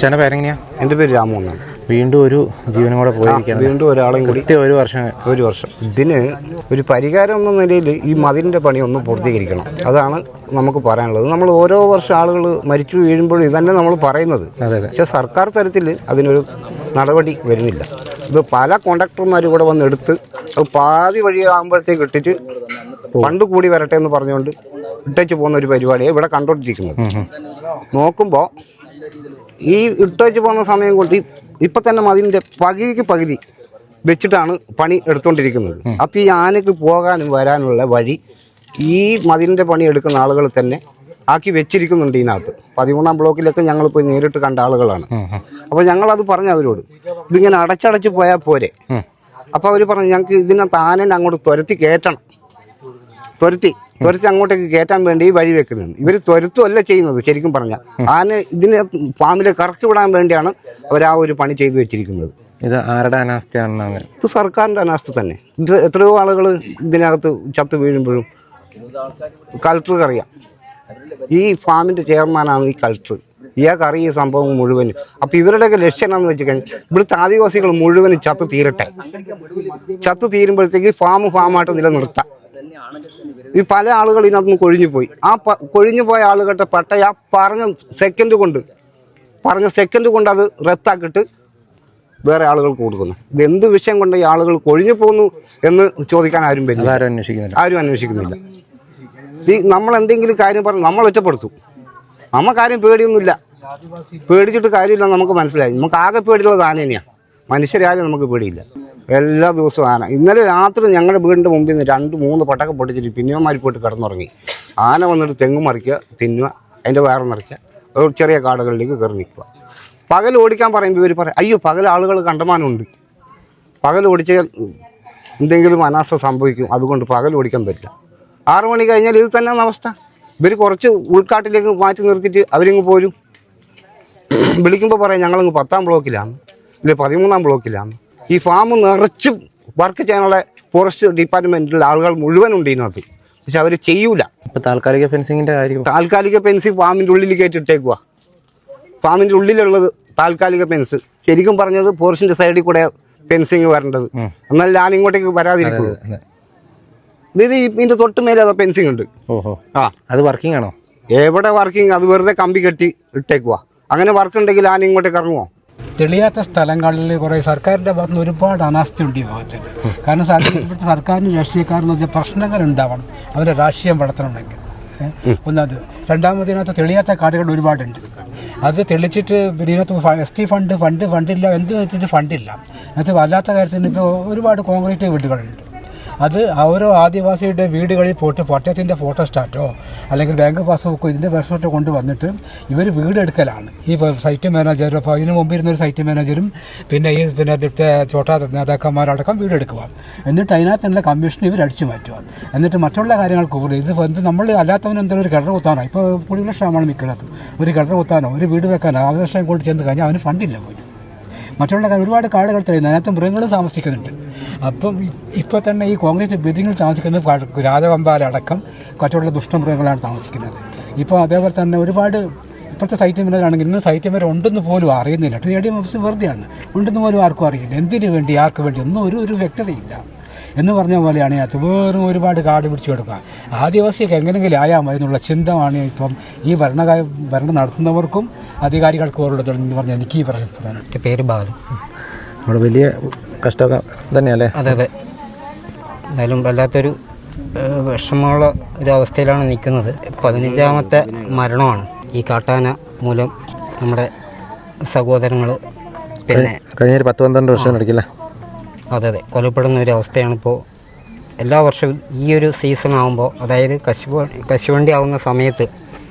ചേട്ടൻ്റെ പേരെങ്ങനെയാ? എൻ്റെ പേര് രാമു എന്നാണ്. വീണ്ടും ഒരു ജീവനും കൂടെ പോയിരിക്കുകയാണ്. വീണ്ടും ഒരാളെയും കൂടി ഒരു വർഷം. ഇതിന് ഒരു പരിഹാരം എന്ന നിലയിൽ ഈ മതിലിൻ്റെ പണി ഒന്ന് പൂർത്തീകരിക്കണം. അതാണ് നമുക്ക് പറയാനുള്ളത്. നമ്മൾ ഓരോ വർഷം ആളുകൾ മരിച്ചു വീഴുമ്പോഴും ഇതന്നെ നമ്മൾ പറയുന്നത്. പക്ഷേ സർക്കാർ തലത്തിൽ അതിനൊരു നടപടി വരുന്നില്ല. ഇത് പല കോൺട്രാക്ടർമാരും ഇവിടെ വന്ന് എടുത്ത് അത് പാതി വഴിയാകുമ്പോഴത്തേക്ക് ഇട്ടിട്ട് ഫണ്ട് കൂടി വരട്ടെ എന്ന് പറഞ്ഞുകൊണ്ട് ഇട്ടേച്ച് പോകുന്ന ഒരു പരിപാടിയാണ് ഇവിടെ കണ്ടോണ്ടിരിക്കുന്നത്. നോക്കുമ്പോൾ ഈ ഇട്ടേച്ച് പോകുന്ന സമയം കൊണ്ട് ഇപ്പം തന്നെ മതിലിൻ്റെ പകുതി വെച്ചിട്ടാണ് പണി എടുത്തുകൊണ്ടിരിക്കുന്നത്. അപ്പം ഈ ആനയ്ക്ക് പോകാനും വരാനുള്ള വഴി ഈ മതിലിൻ്റെ പണി എടുക്കുന്ന ആളുകൾ തന്നെ ആക്കി വെച്ചിരിക്കുന്നുണ്ട്. ഇതിനകത്ത് 13-ാം ബ്ലോക്കിലൊക്കെ ഞങ്ങൾ പോയി നേരിട്ട് കണ്ട ആളുകളാണ്. അപ്പോൾ ഞങ്ങളത് പറഞ്ഞു അവരോട്, ഇതിങ്ങനെ അടച്ചടച്ച് പോയാൽ പോരെ. അപ്പോൾ അവർ പറഞ്ഞു ഞങ്ങൾക്ക് ഇതിനകത്ത് ആനനെ അങ്ങോട്ട് തുരത്തി കയറ്റണം. തുരത്തി അങ്ങോട്ടേക്ക് കയറ്റാൻ വേണ്ടി വഴി വെക്കുന്നത്. ഇവർ തുരത്തുമല്ല ചെയ്യുന്നത്. ശരിക്കും പറഞ്ഞാൽ ആന ഇതിനെ ഫാമിൽ കറക്കി വിടാൻ വേണ്ടിയാണ് അവർ ആ ഒരു പണി ചെയ്തു വെച്ചിരിക്കുന്നത്. ഇത് ആരുടെ അനാസ്ഥയാണ്? ഇത് സർക്കാരിൻ്റെ അനാസ്ഥ തന്നെ. ഇത് എത്രയോ ആളുകൾ ഇതിനകത്ത് ചത്തു വീഴുമ്പോഴും കളക്ടർക്ക് അറിയാം. ഈ ഫാമിൻ്റെ ചെയർമാനാണ് ഈ കളക്ടർ. ഇയാൾക്ക് അറിയ ഈ സംഭവം മുഴുവനും. അപ്പം ഇവരുടെയൊക്കെ ലക്ഷ്യം എന്താണെന്ന് വെച്ച് കഴിഞ്ഞാൽ ഇവിടുത്തെ ആദിവാസികൾ മുഴുവനും ചത്തു തീരട്ടെ. ചത്തു തീരുമ്പോഴത്തേക്ക് ഫാമായിട്ട് നിലനിർത്താം. ഈ പല ആളുകൾ ഇതിനകത്ത് കൊഴിഞ്ഞു പോയി. ആ കൊഴിഞ്ഞു പോയ ആളുകളുടെ പട്ടയ പറഞ്ഞ സെക്കൻഡ് കൊണ്ട് അത് റദ്ദാക്കിയിട്ട് വേറെ ആളുകൾക്ക് കൊടുക്കുന്നു. ഇതെന്ത് വിഷയം കൊണ്ട് ഈ ആളുകൾ കൊഴിഞ്ഞു പോകുന്നു എന്ന് ചോദിക്കാൻ ആരും അന്വേഷിക്കുന്നില്ല. ഈ നമ്മൾ എന്തെങ്കിലും കാര്യം പറഞ്ഞ് നമ്മൾ ഒറ്റപ്പെടുത്തും. നമുക്കാരും പേടിയൊന്നുമില്ല. പേടിച്ചിട്ട് കാര്യമില്ല. നമുക്ക് മനസ്സിലായി. നമുക്ക് ആകെ പേടിയുള്ളത് ആന തന്നെയാണ്. മനുഷ്യരാരും നമുക്ക് പേടിയില്ല. എല്ലാ ദിവസവും ആന. ഇന്നലെ രാത്രി ഞങ്ങളുടെ വീടിൻ്റെ മുമ്പിൽ നിന്ന് 2-3 പട്ടക്കം പൊട്ടിച്ചിട്ട് പിന്നെമാരി പോയിട്ട് കിടന്നുറങ്ങി. ആന വന്നിട്ട് തെങ്ങ് മറിക്കുക, തിന്നുക, അതിൻ്റെ വയറ് നിറയ്ക്കുക, ചെറിയ കാടുകളിലേക്ക് കയറി നിൽക്കുക. പകൽ ഓടിക്കാൻ പറയുമ്പോൾ ഇവർ പറയും, അയ്യോ പകൽ ആളുകൾ കണ്ടമാനമുണ്ട്, പകൽ ഓടിച്ചാൽ എന്തെങ്കിലും അനാസ്ഥ സംഭവിക്കും, അതുകൊണ്ട് പകൽ ഓടിക്കാൻ പറ്റില്ല. 6 മണി കഴിഞ്ഞാൽ ഇത് തന്നെയാണ് അവസ്ഥ. ഇവർ കുറച്ച് ഉൾക്കാട്ടിലേക്ക് മാറ്റി നിർത്തിയിട്ട് അവരിങ്ങ് പോരും. വിളിക്കുമ്പോൾ പറയാം ഞങ്ങളങ്ങ് 10-ാം ബ്ലോക്കിലാണ്, ഇല്ല 13-ാം ബ്ലോക്കിലാണ്. ഈ ഫാം നിറച്ചും വർക്ക് ചെയ്യാനുള്ള ഫോറസ്റ്റ് ഡിപ്പാർട്ട്മെൻറ്റിലുള്ള ആളുകൾ മുഴുവനുണ്ട് ഇതിനകത്ത്. പക്ഷെ അവർ ചെയ്യൂല. താൽക്കാലിക ഫെൻസിങ്ങിൻ്റെ കാര്യം, താൽക്കാലിക ഫെൻസിങ് ഫാമിൻ്റെ ഉള്ളിൽ കയറ്റിട്ടേക്കുക. ഫാമിൻ്റെ ഉള്ളിലുള്ളത് താൽക്കാലിക ഫെൻസ്. ശരിക്കും പറഞ്ഞത് ഫോറസ്റ്റിൻ്റെ സൈഡിൽ കൂടെ ഫെൻസിങ് വരേണ്ടത്, എന്നാൽ ഞാൻ ഇങ്ങോട്ടേക്ക് വരാതിരിക്കുള്ളൂ. ഇത് ഇതിൻ്റെ തൊട്ട് മേലെ അത് ഫെൻസിങ് ഉണ്ട്. അത് വർക്കിംഗ് ആണോ? എവിടെ വർക്കിംഗ്? അത് വെറുതെ കമ്പി കെട്ടി ഇട്ടേക്കുക. അങ്ങനെ വർക്ക് ഉണ്ടെങ്കിൽ ഞാൻ ഇങ്ങോട്ടേക്ക് ഇറങ്ങുമോ? തെളിയാത്ത സ്ഥലങ്ങളിൽ കുറേ സർക്കാരിൻ്റെ ഭാഗത്ത് നിന്ന് ഒരുപാട് അനാസ്ഥയുണ്ട് ഈ ഭാഗത്ത്. കാരണം ഇവിടുത്തെ സർക്കാരിന് രാഷ്ട്രീയക്കാരെന്ന് വെച്ചാൽ പ്രശ്നങ്ങൾ ഉണ്ടാവണം, അവരുടെ രാഷ്ട്രീയം വളർത്തണമെങ്കിൽ. ഒന്നത്. രണ്ടാമതിനകത്ത് തെളിയാത്ത കാടുകൾ ഒരുപാടുണ്ട്. അത് തെളിച്ചിട്ട് ഇതിനകത്ത് ST ഫണ്ടില്ല, എന്ത് വെച്ചിട്ട് ഫണ്ടില്ല. അതിനകത്ത് വല്ലാത്ത കാര്യത്തിന് ഇപ്പോൾ ഒരുപാട് കോൺക്രീറ്റ് വീടുകളുണ്ട്. അത് ഓരോ ആദിവാസിയുടെ വീടുകളിൽ പോയിട്ട് പട്ടയത്തിൻ്റെ ഫോട്ടോസ്റ്റാറ്റോ അല്ലെങ്കിൽ ബാങ്ക് പാസ്ബുക്കോ ഇതിൻ്റെ പാസ്പോർട്ടോ കൊണ്ടുവന്നിട്ട് ഇവർ വീടെടുക്കലാണ്. ഈ സൈറ്റ് മാനേജർ, അപ്പോൾ ഇതിന് മുമ്പ് ഇരുന്നൊരു സൈറ്റ് മാനേജരും പിന്നെ ഇവിടുത്തെ ചോട്ടാ നേതാക്കന്മാരടക്കം വീടെടുക്കുക. എന്നിട്ട് അതിനകത്തുള്ള കമ്മീഷൻ ഇവർ അടിച്ചു മാറ്റുക. എന്നിട്ട് മറ്റുള്ള കാര്യങ്ങൾക്ക് കൂടുതൽ ഇത് എന്ത് നമ്മൾ അല്ലാത്തവന് എന്തെങ്കിലും ഒരു കിണർ കുത്താനോ, ഇപ്പോൾ കുടിവെള്ളക്ഷാമമാണ് മിക്കത്, ഒരു കിണർ കുത്താനോ ഒരു വീട് വെക്കാനോ ആവശ്യം കൊണ്ട് ചെന്ന് കഴിഞ്ഞാൽ അവന് ഫണ്ടില്ല പോയി. മറ്റുള്ള ഒരുപാട് കാടുകൾ തരുന്നത്, അതിനകത്ത് മൃഗങ്ങൾ താമസിക്കുന്നുണ്ട്. അപ്പം ഇപ്പോൾ തന്നെ ഈ കോൺക്രീറ്റ് ബിൽഡിങ്ങിൽ താമസിക്കുന്നത് രാജവമ്പാലടക്കം മറ്റുള്ള ദുഷ്ടമൃഗങ്ങളാണ് താമസിക്കുന്നത്. ഇപ്പോൾ അതേപോലെ തന്നെ ഒരുപാട് ഇപ്പോഴത്തെ സൈറ്റ് വരാണെങ്കിൽ ഇന്ന് സൈറ്റ് വരെ ഉണ്ടെന്ന് പോലും അറിയുന്നില്ല. TRDM ഓഫീസ് വെറുതെയാണ്, ഉണ്ടെന്ന് പോലും ആർക്കും അറിയില്ല. എന്തിനു വേണ്ടി, ആർക്ക് വേണ്ടി ഒന്നും ഒരു വ്യക്തതയില്ല എന്ന് പറഞ്ഞ പോലെയാണ് അത്. വേറും ഒരുപാട് കാട് പിടിച്ചു കൊടുക്കുക. ആദിവാസിയൊക്കെ എങ്ങനെയെങ്കിലും ആയാൽ മതി എന്നുള്ള ചിന്തമാണ് ഇപ്പം ഈ ഭരണം നടത്തുന്നവർക്കും അധികാരികൾക്കും ഓരോരുത്തരെന്ന് പറഞ്ഞാൽ എനിക്ക് ഈ പറയാൻ. പേര് ബാലു. അവിടെ വലിയ കഷ്ടമൊക്കെ തന്നെയല്ലേ? അതെ. എന്തായാലും വല്ലാത്തൊരു വിഷമമുള്ള ഒരു അവസ്ഥയിലാണ് നിൽക്കുന്നത്. 15ാമത്തെ മരണമാണ് ഈ കാട്ടാന മൂലം നമ്മുടെ സഹോദരങ്ങൾ പിന്നെ കഴിഞ്ഞ 10-12 വർഷം നടക്കില്ല. അതെ കൊലപ്പെടുന്ന ഒരു അവസ്ഥയാണിപ്പോൾ. എല്ലാ വർഷവും ഈ ഒരു സീസൺ ആകുമ്പോൾ, അതായത് കശുവണ്ടി ആവുന്ന സമയത്ത്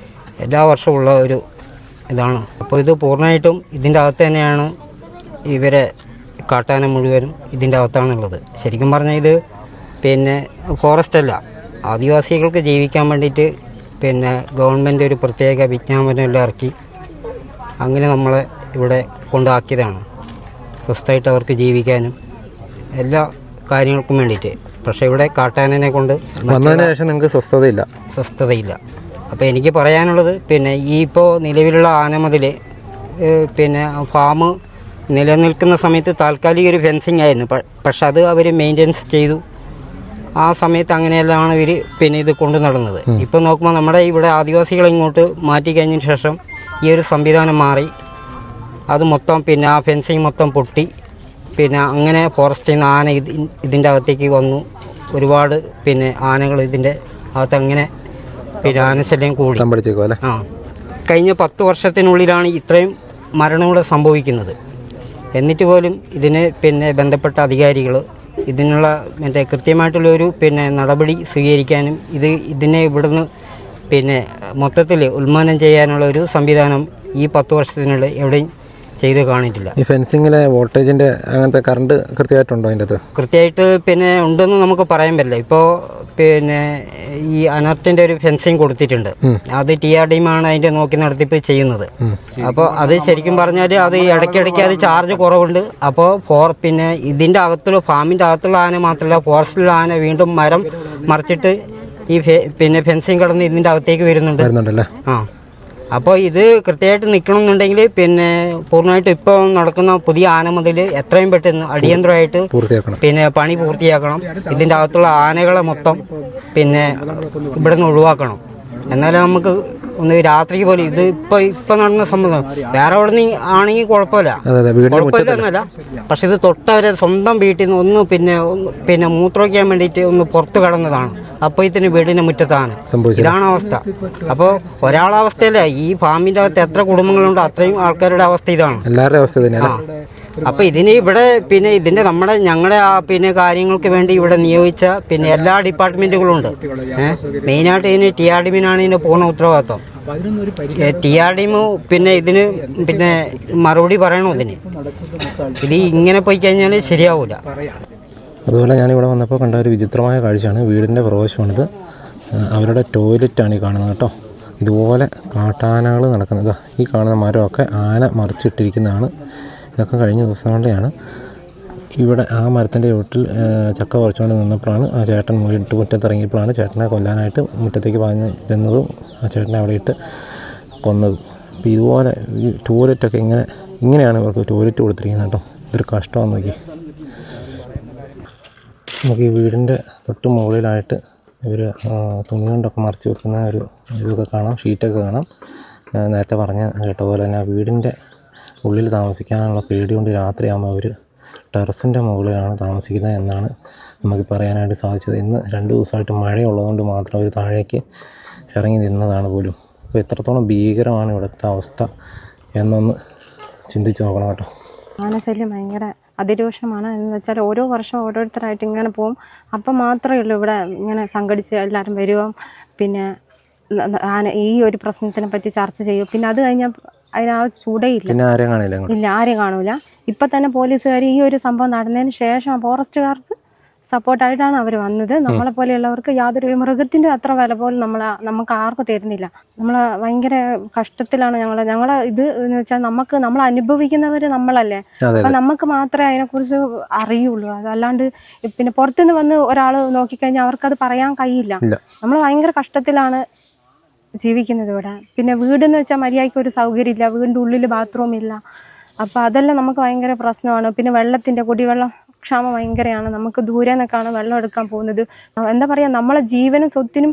എല്ലാ വർഷവും ഉള്ള ഒരു ഇതാണ്. അപ്പോൾ ഇത് പൂർണ്ണമായിട്ടും ഇതിൻ്റെ അകത്ത് തന്നെയാണ് ഇവരെ കാട്ടാന മുഴുവനും ഇതിൻ്റെ അകത്താണുള്ളത്. ശരിക്കും പറഞ്ഞാൽ ഇത് പിന്നെ ഫോറസ്റ്റ് അല്ല, ആദിവാസികൾക്ക് ജീവിക്കാൻ വേണ്ടിയിട്ട് പിന്നെ ഗവൺമെൻറ് ഒരു പ്രത്യേക വിജ്ഞാപനമെല്ലാം ഇറക്കി അങ്ങനെ നമ്മളെ ഇവിടെ കൊണ്ടാക്കിയതാണ്, സ്വസ്ഥമായിട്ട് അവർക്ക് ജീവിക്കാനും എല്ലാ കാര്യങ്ങൾക്കും വേണ്ടിയിട്ട്. പക്ഷേ ഇവിടെ കാട്ടാനനെ കൊണ്ട് വന്നതിന് ശേഷം നിങ്ങൾക്ക് സ്വസ്ഥതയില്ല. അപ്പോൾ എനിക്ക് പറയാനുള്ളത് പിന്നെ ഈ ഇപ്പോൾ നിലവിലുള്ള ആനമതിൽ പിന്നെ ഫാം നിലനിൽക്കുന്ന സമയത്ത് താൽക്കാലിക ഒരു ഫെൻസിങ് ആയിരുന്നു. പക്ഷെ അത് അവർ മെയിൻ്റെനൻസ് ചെയ്തു. ആ സമയത്ത് അങ്ങനെയെല്ലാം ഇവർ പിന്നെ ഇത് കൊണ്ടു നടന്നത്. ഇപ്പോൾ നോക്കുമ്പോൾ നമ്മുടെ ഇവിടെ ആദിവാസികളെ ഇങ്ങോട്ട് മാറ്റി കഴിഞ്ഞതിന് ശേഷം ഈ ഒരു സംവിധാനം മാറി, അത് മൊത്തം പിന്നെ ആ ഫെൻസിങ് മൊത്തം പൊട്ടി. പിന്നെ അങ്ങനെ ഫോറസ്റ്റിൽ നിന്ന് ആന ഇതിൻ്റെ അകത്തേക്ക് വന്നു. ഒരുപാട് പിന്നെ ആനകൾ ഇതിൻ്റെ അകത്ത് അങ്ങനെ പിന്നെ ആനശല്യം കൂടി. കഴിഞ്ഞ 10 വർഷത്തിനുള്ളിലാണ് ഇത്രയും മരണങ്ങൾ സംഭവിക്കുന്നത്. എന്നിട്ട് പോലും ഇതിന് പിന്നെ ബന്ധപ്പെട്ട അധികാരികൾ ഇതിനുള്ള കൃത്യമായിട്ടുള്ളൊരു പിന്നെ നടപടി സ്വീകരിക്കാനും ഇതിനെ ഇവിടുന്ന് പിന്നെ മൊത്തത്തിൽ ഉന്മൂലനം ചെയ്യാനുള്ള ഒരു സംവിധാനം ഈ 10 വർഷത്തിനുള്ളിൽ എവിടെയും ചെയ്ത് കാണിട്ടില്ല. ഈ ഫെൻസിങ്ങിലെ വോൾട്ടേജിൻ്റെ അങ്ങനത്തെ കറണ്ട് കൃത്യമായിട്ടുണ്ടോ? അതിൻ്റെ അകത്ത് കൃത്യമായിട്ട് പിന്നെ ഉണ്ടെന്ന് നമുക്ക് പറയാൻ പറ്റില്ല. ഇപ്പോൾ പിന്നെ ഈ അനർട്ടിൻ്റെ ഒരു ഫെൻസിങ് കൊടുത്തിട്ടുണ്ട്. അത് TRDM ആണ് അതിൻ്റെ നോക്കി നടത്തിപ്പ് ചെയ്യുന്നത്. അപ്പോൾ അത് ശരിക്കും പറഞ്ഞാൽ അത് ഇടയ്ക്കിടയ്ക്ക് അത് ചാർജ് കുറവുണ്ട്. അപ്പോൾ പിന്നെ ഇതിൻ്റെ അകത്തുള്ള ഫാമിൻ്റെ അകത്തുള്ള ആന മാത്രമല്ല, ഫോറസ്റ്റിലുള്ള ആന വീണ്ടും മരം മറിച്ചിട്ട് ഈ പിന്നെ ഫെൻസിങ് കടന്ന് ഇതിൻ്റെ അകത്തേക്ക് വരുന്നുണ്ടല്ലേ. അപ്പോൾ ഇത് കൃത്യമായിട്ട് നിൽക്കണമെന്നുണ്ടെങ്കിൽ പിന്നെ പൂർണ്ണമായിട്ട് ഇപ്പോൾ നടക്കുന്ന പുതിയ ആനമതിൽ എത്രയും പെട്ടെന്ന് അടിയന്തരമായിട്ട് പിന്നെ പണി പൂർത്തിയാക്കണം. ഇതിൻ്റെ അകത്തുള്ള ആനകളെ മൊത്തം പിന്നെ ഇവിടെ നിന്ന് ഒഴിവാക്കണം. എന്നാലും നമുക്ക് ഒന്ന് രാത്രിക്ക് പോലും ഇത് ഇപ്പൊ നടന്ന സംഭവം വേറെ അവിടെ നിന്ന് ആണെങ്കിൽ കുഴപ്പമില്ല. പക്ഷെ ഇത് തൊട്ടവരെ സ്വന്തം വീട്ടിൽ നിന്ന് ഒന്ന് പിന്നെ മൂത്രമൊഴിക്കാൻ വേണ്ടിയിട്ട് ഒന്ന് പുറത്തു കടന്നതാണ്. അപ്പോൾ ഇതിന് വീടിന്റെ മുറ്റത്താണ്. ഇതാണ് അവസ്ഥ. അപ്പോൾ ഒരാളുടെ അവസ്ഥയല്ല, ഈ ഫാമിന്റെ അകത്ത് എത്ര കുടുംബങ്ങളുണ്ടോ അത്രയും ആൾക്കാരുടെ അവസ്ഥ ഇതാണ്. എല്ലാവരുടെ അവസ്ഥ തന്നെയാണ്. അപ്പോൾ ഇതിന് ഇവിടെ പിന്നെ ഞങ്ങളുടെ പിന്നെ കാര്യങ്ങൾക്ക് വേണ്ടി ഇവിടെ നിയോഗിച്ച പിന്നെ എല്ലാ ഡിപ്പാർട്ട്മെന്റുകളും ഉണ്ട്. മെയിനായിട്ട് ഇതിന് TRDM-നാണ് ഇതിന്റെ പൂർണ്ണ ഉത്തരവാദിത്വം. TRDM പിന്നെ ഇതിന് പിന്നെ മറുപടി പറയണോ ഇതിന്. ഇത് ഇങ്ങനെ പോയി കഴിഞ്ഞാൽ ശരിയാവൂല. അതുപോലെ ഞാനിവിടെ വന്നപ്പോൾ കണ്ട ഒരു വിചിത്രമായ കാഴ്ചയാണ്. വീടിൻ്റെ പ്രവേശമാണിത്. അവരുടെ ടോയ്ലറ്റാണ് ഈ കാണുന്നത് കേട്ടോ. ഇതുപോലെ കാട്ടാനകൾ നടക്കുന്നത്. ഈ കാണുന്ന മരമൊക്കെ ആന മറിച്ചിട്ടിരിക്കുന്നതാണ്. ഇതൊക്കെ കഴിഞ്ഞ ദിവസങ്ങളുടെയാണ്. ഇവിടെ ആ മരത്തിൻ്റെ ചുവട്ടിൽ ചക്ക പറിച്ചുകൊണ്ട് നിന്നപ്പോഴാണ് ആ ചേട്ടൻ മുറ്റത്തിറങ്ങിയപ്പോഴാണ് ചേട്ടനെ കൊല്ലാനായിട്ട് മുറ്റത്തേക്ക് പാഞ്ഞ് ചെന്നതും ആ ചേട്ടനെ അവിടെ ഇട്ട് കൊന്നതും. അപ്പോൾ ഇതുപോലെ ഈ ടോയ്ലറ്റൊക്കെ ഇങ്ങനെയാണ് ഇവർക്ക് ടോയ്ലറ്റ് കൊടുത്തിരിക്കുന്നത് കേട്ടോ. ഇതൊരു കഷ്ടമാണെന്ന് നോക്കി. നമുക്ക് ഈ വീടിൻ്റെ തൊട്ട് മുകളിലായിട്ട് ഇവർ തുണി കൊണ്ടൊക്കെ മറിച്ച് വെക്കുന്ന ഒരു ഇതൊക്കെ കാണാം, ഷീറ്റൊക്കെ കാണാം. നേരത്തെ കേട്ട പോലെ തന്നെ ആ വീടിൻ്റെ ഉള്ളിൽ താമസിക്കാനുള്ള പേടി കൊണ്ട് രാത്രിയാകുമ്പോൾ അവർ ടെറസിൻ്റെ മുകളിലാണ് താമസിക്കുന്നത് എന്നാണ് നമുക്ക് പറയാനായിട്ട് സാധിച്ചത്. ഇന്ന് 2 ദിവസമായിട്ട് മഴയുള്ളതുകൊണ്ട് മാത്രം അവർ താഴേക്ക് ഇറങ്ങി നിന്നതാണ് പോലും. അപ്പോൾ എത്രത്തോളം ഭീകരമാണ് ഇവിടുത്തെ അവസ്ഥ എന്നൊന്ന് ചിന്തിച്ച് നോക്കണം കേട്ടോ. ആനശല്യം ഭയങ്കര അതിരൂക്ഷമാണ്. എന്ന് വെച്ചാൽ ഓരോ വർഷം ഓരോരുത്തരായിട്ട് ഇങ്ങനെ പോകും. അപ്പം മാത്രമേ ഉള്ളൂ ഇവിടെ ഇങ്ങനെ സംഘടിച്ച് എല്ലാവരും വരുവും. പിന്നെ ഈ ഒരു പ്രശ്നത്തിനെ പറ്റി ചർച്ച ചെയ്യും. പിന്നെ അത് കഴിഞ്ഞാൽ അതിനാ ചൂടേ ഇല്ല, ആരെയും കാണൂല. ഇപ്പം തന്നെ പോലീസുകാർ ഈ ഒരു സംഭവം നടന്നതിന് ശേഷം ഫോറസ്റ്റുകാർക്ക് സപ്പോർട്ടായിട്ടാണ് അവർ വന്നത്. നമ്മളെ പോലെയുള്ളവർക്ക് യാതൊരു മൃഗത്തിൻ്റെ അത്ര വില പോലും നമുക്ക് ആർക്കും തരുന്നില്ല. നമ്മൾ ഭയങ്കര കഷ്ടത്തിലാണ് ഞങ്ങളെ ഇത് എന്ന് വെച്ചാൽ നമ്മൾ അനുഭവിക്കുന്നവർ നമ്മളല്ലേ. അപ്പം നമുക്ക് മാത്രമേ അതിനെക്കുറിച്ച് അറിയുള്ളൂ. അതല്ലാണ്ട് പിന്നെ പുറത്തുനിന്ന് വന്ന് ഒരാൾ നോക്കിക്കഴിഞ്ഞാൽ അവർക്കത് പറയാൻ കഴിയില്ല. നമ്മൾ ഭയങ്കര കഷ്ടത്തിലാണ് ജീവിക്കുന്നത് ഇവിടെ. പിന്നെ വീടെന്ന് വെച്ചാൽ മര്യാദയ്ക്ക് ഒരു സൗകര്യമില്ല, വീടിൻ്റെ ഉള്ളിൽ ബാത്റൂം ഇല്ല. അപ്പോൾ അതെല്ലാം നമുക്ക് ഭയങ്കര പ്രശ്നമാണ്. പിന്നെ വെള്ളത്തിൻ്റെ കുടിവെള്ളം ക്ഷാമം ഭയങ്കരമാണ്. നമുക്ക് ദൂരെ നിന്നൊക്കെയാണ് വെള്ളം എടുക്കാൻ പോകുന്നത്. എന്താ പറയുക, നമ്മളെ ജീവനും സ്വത്തിനും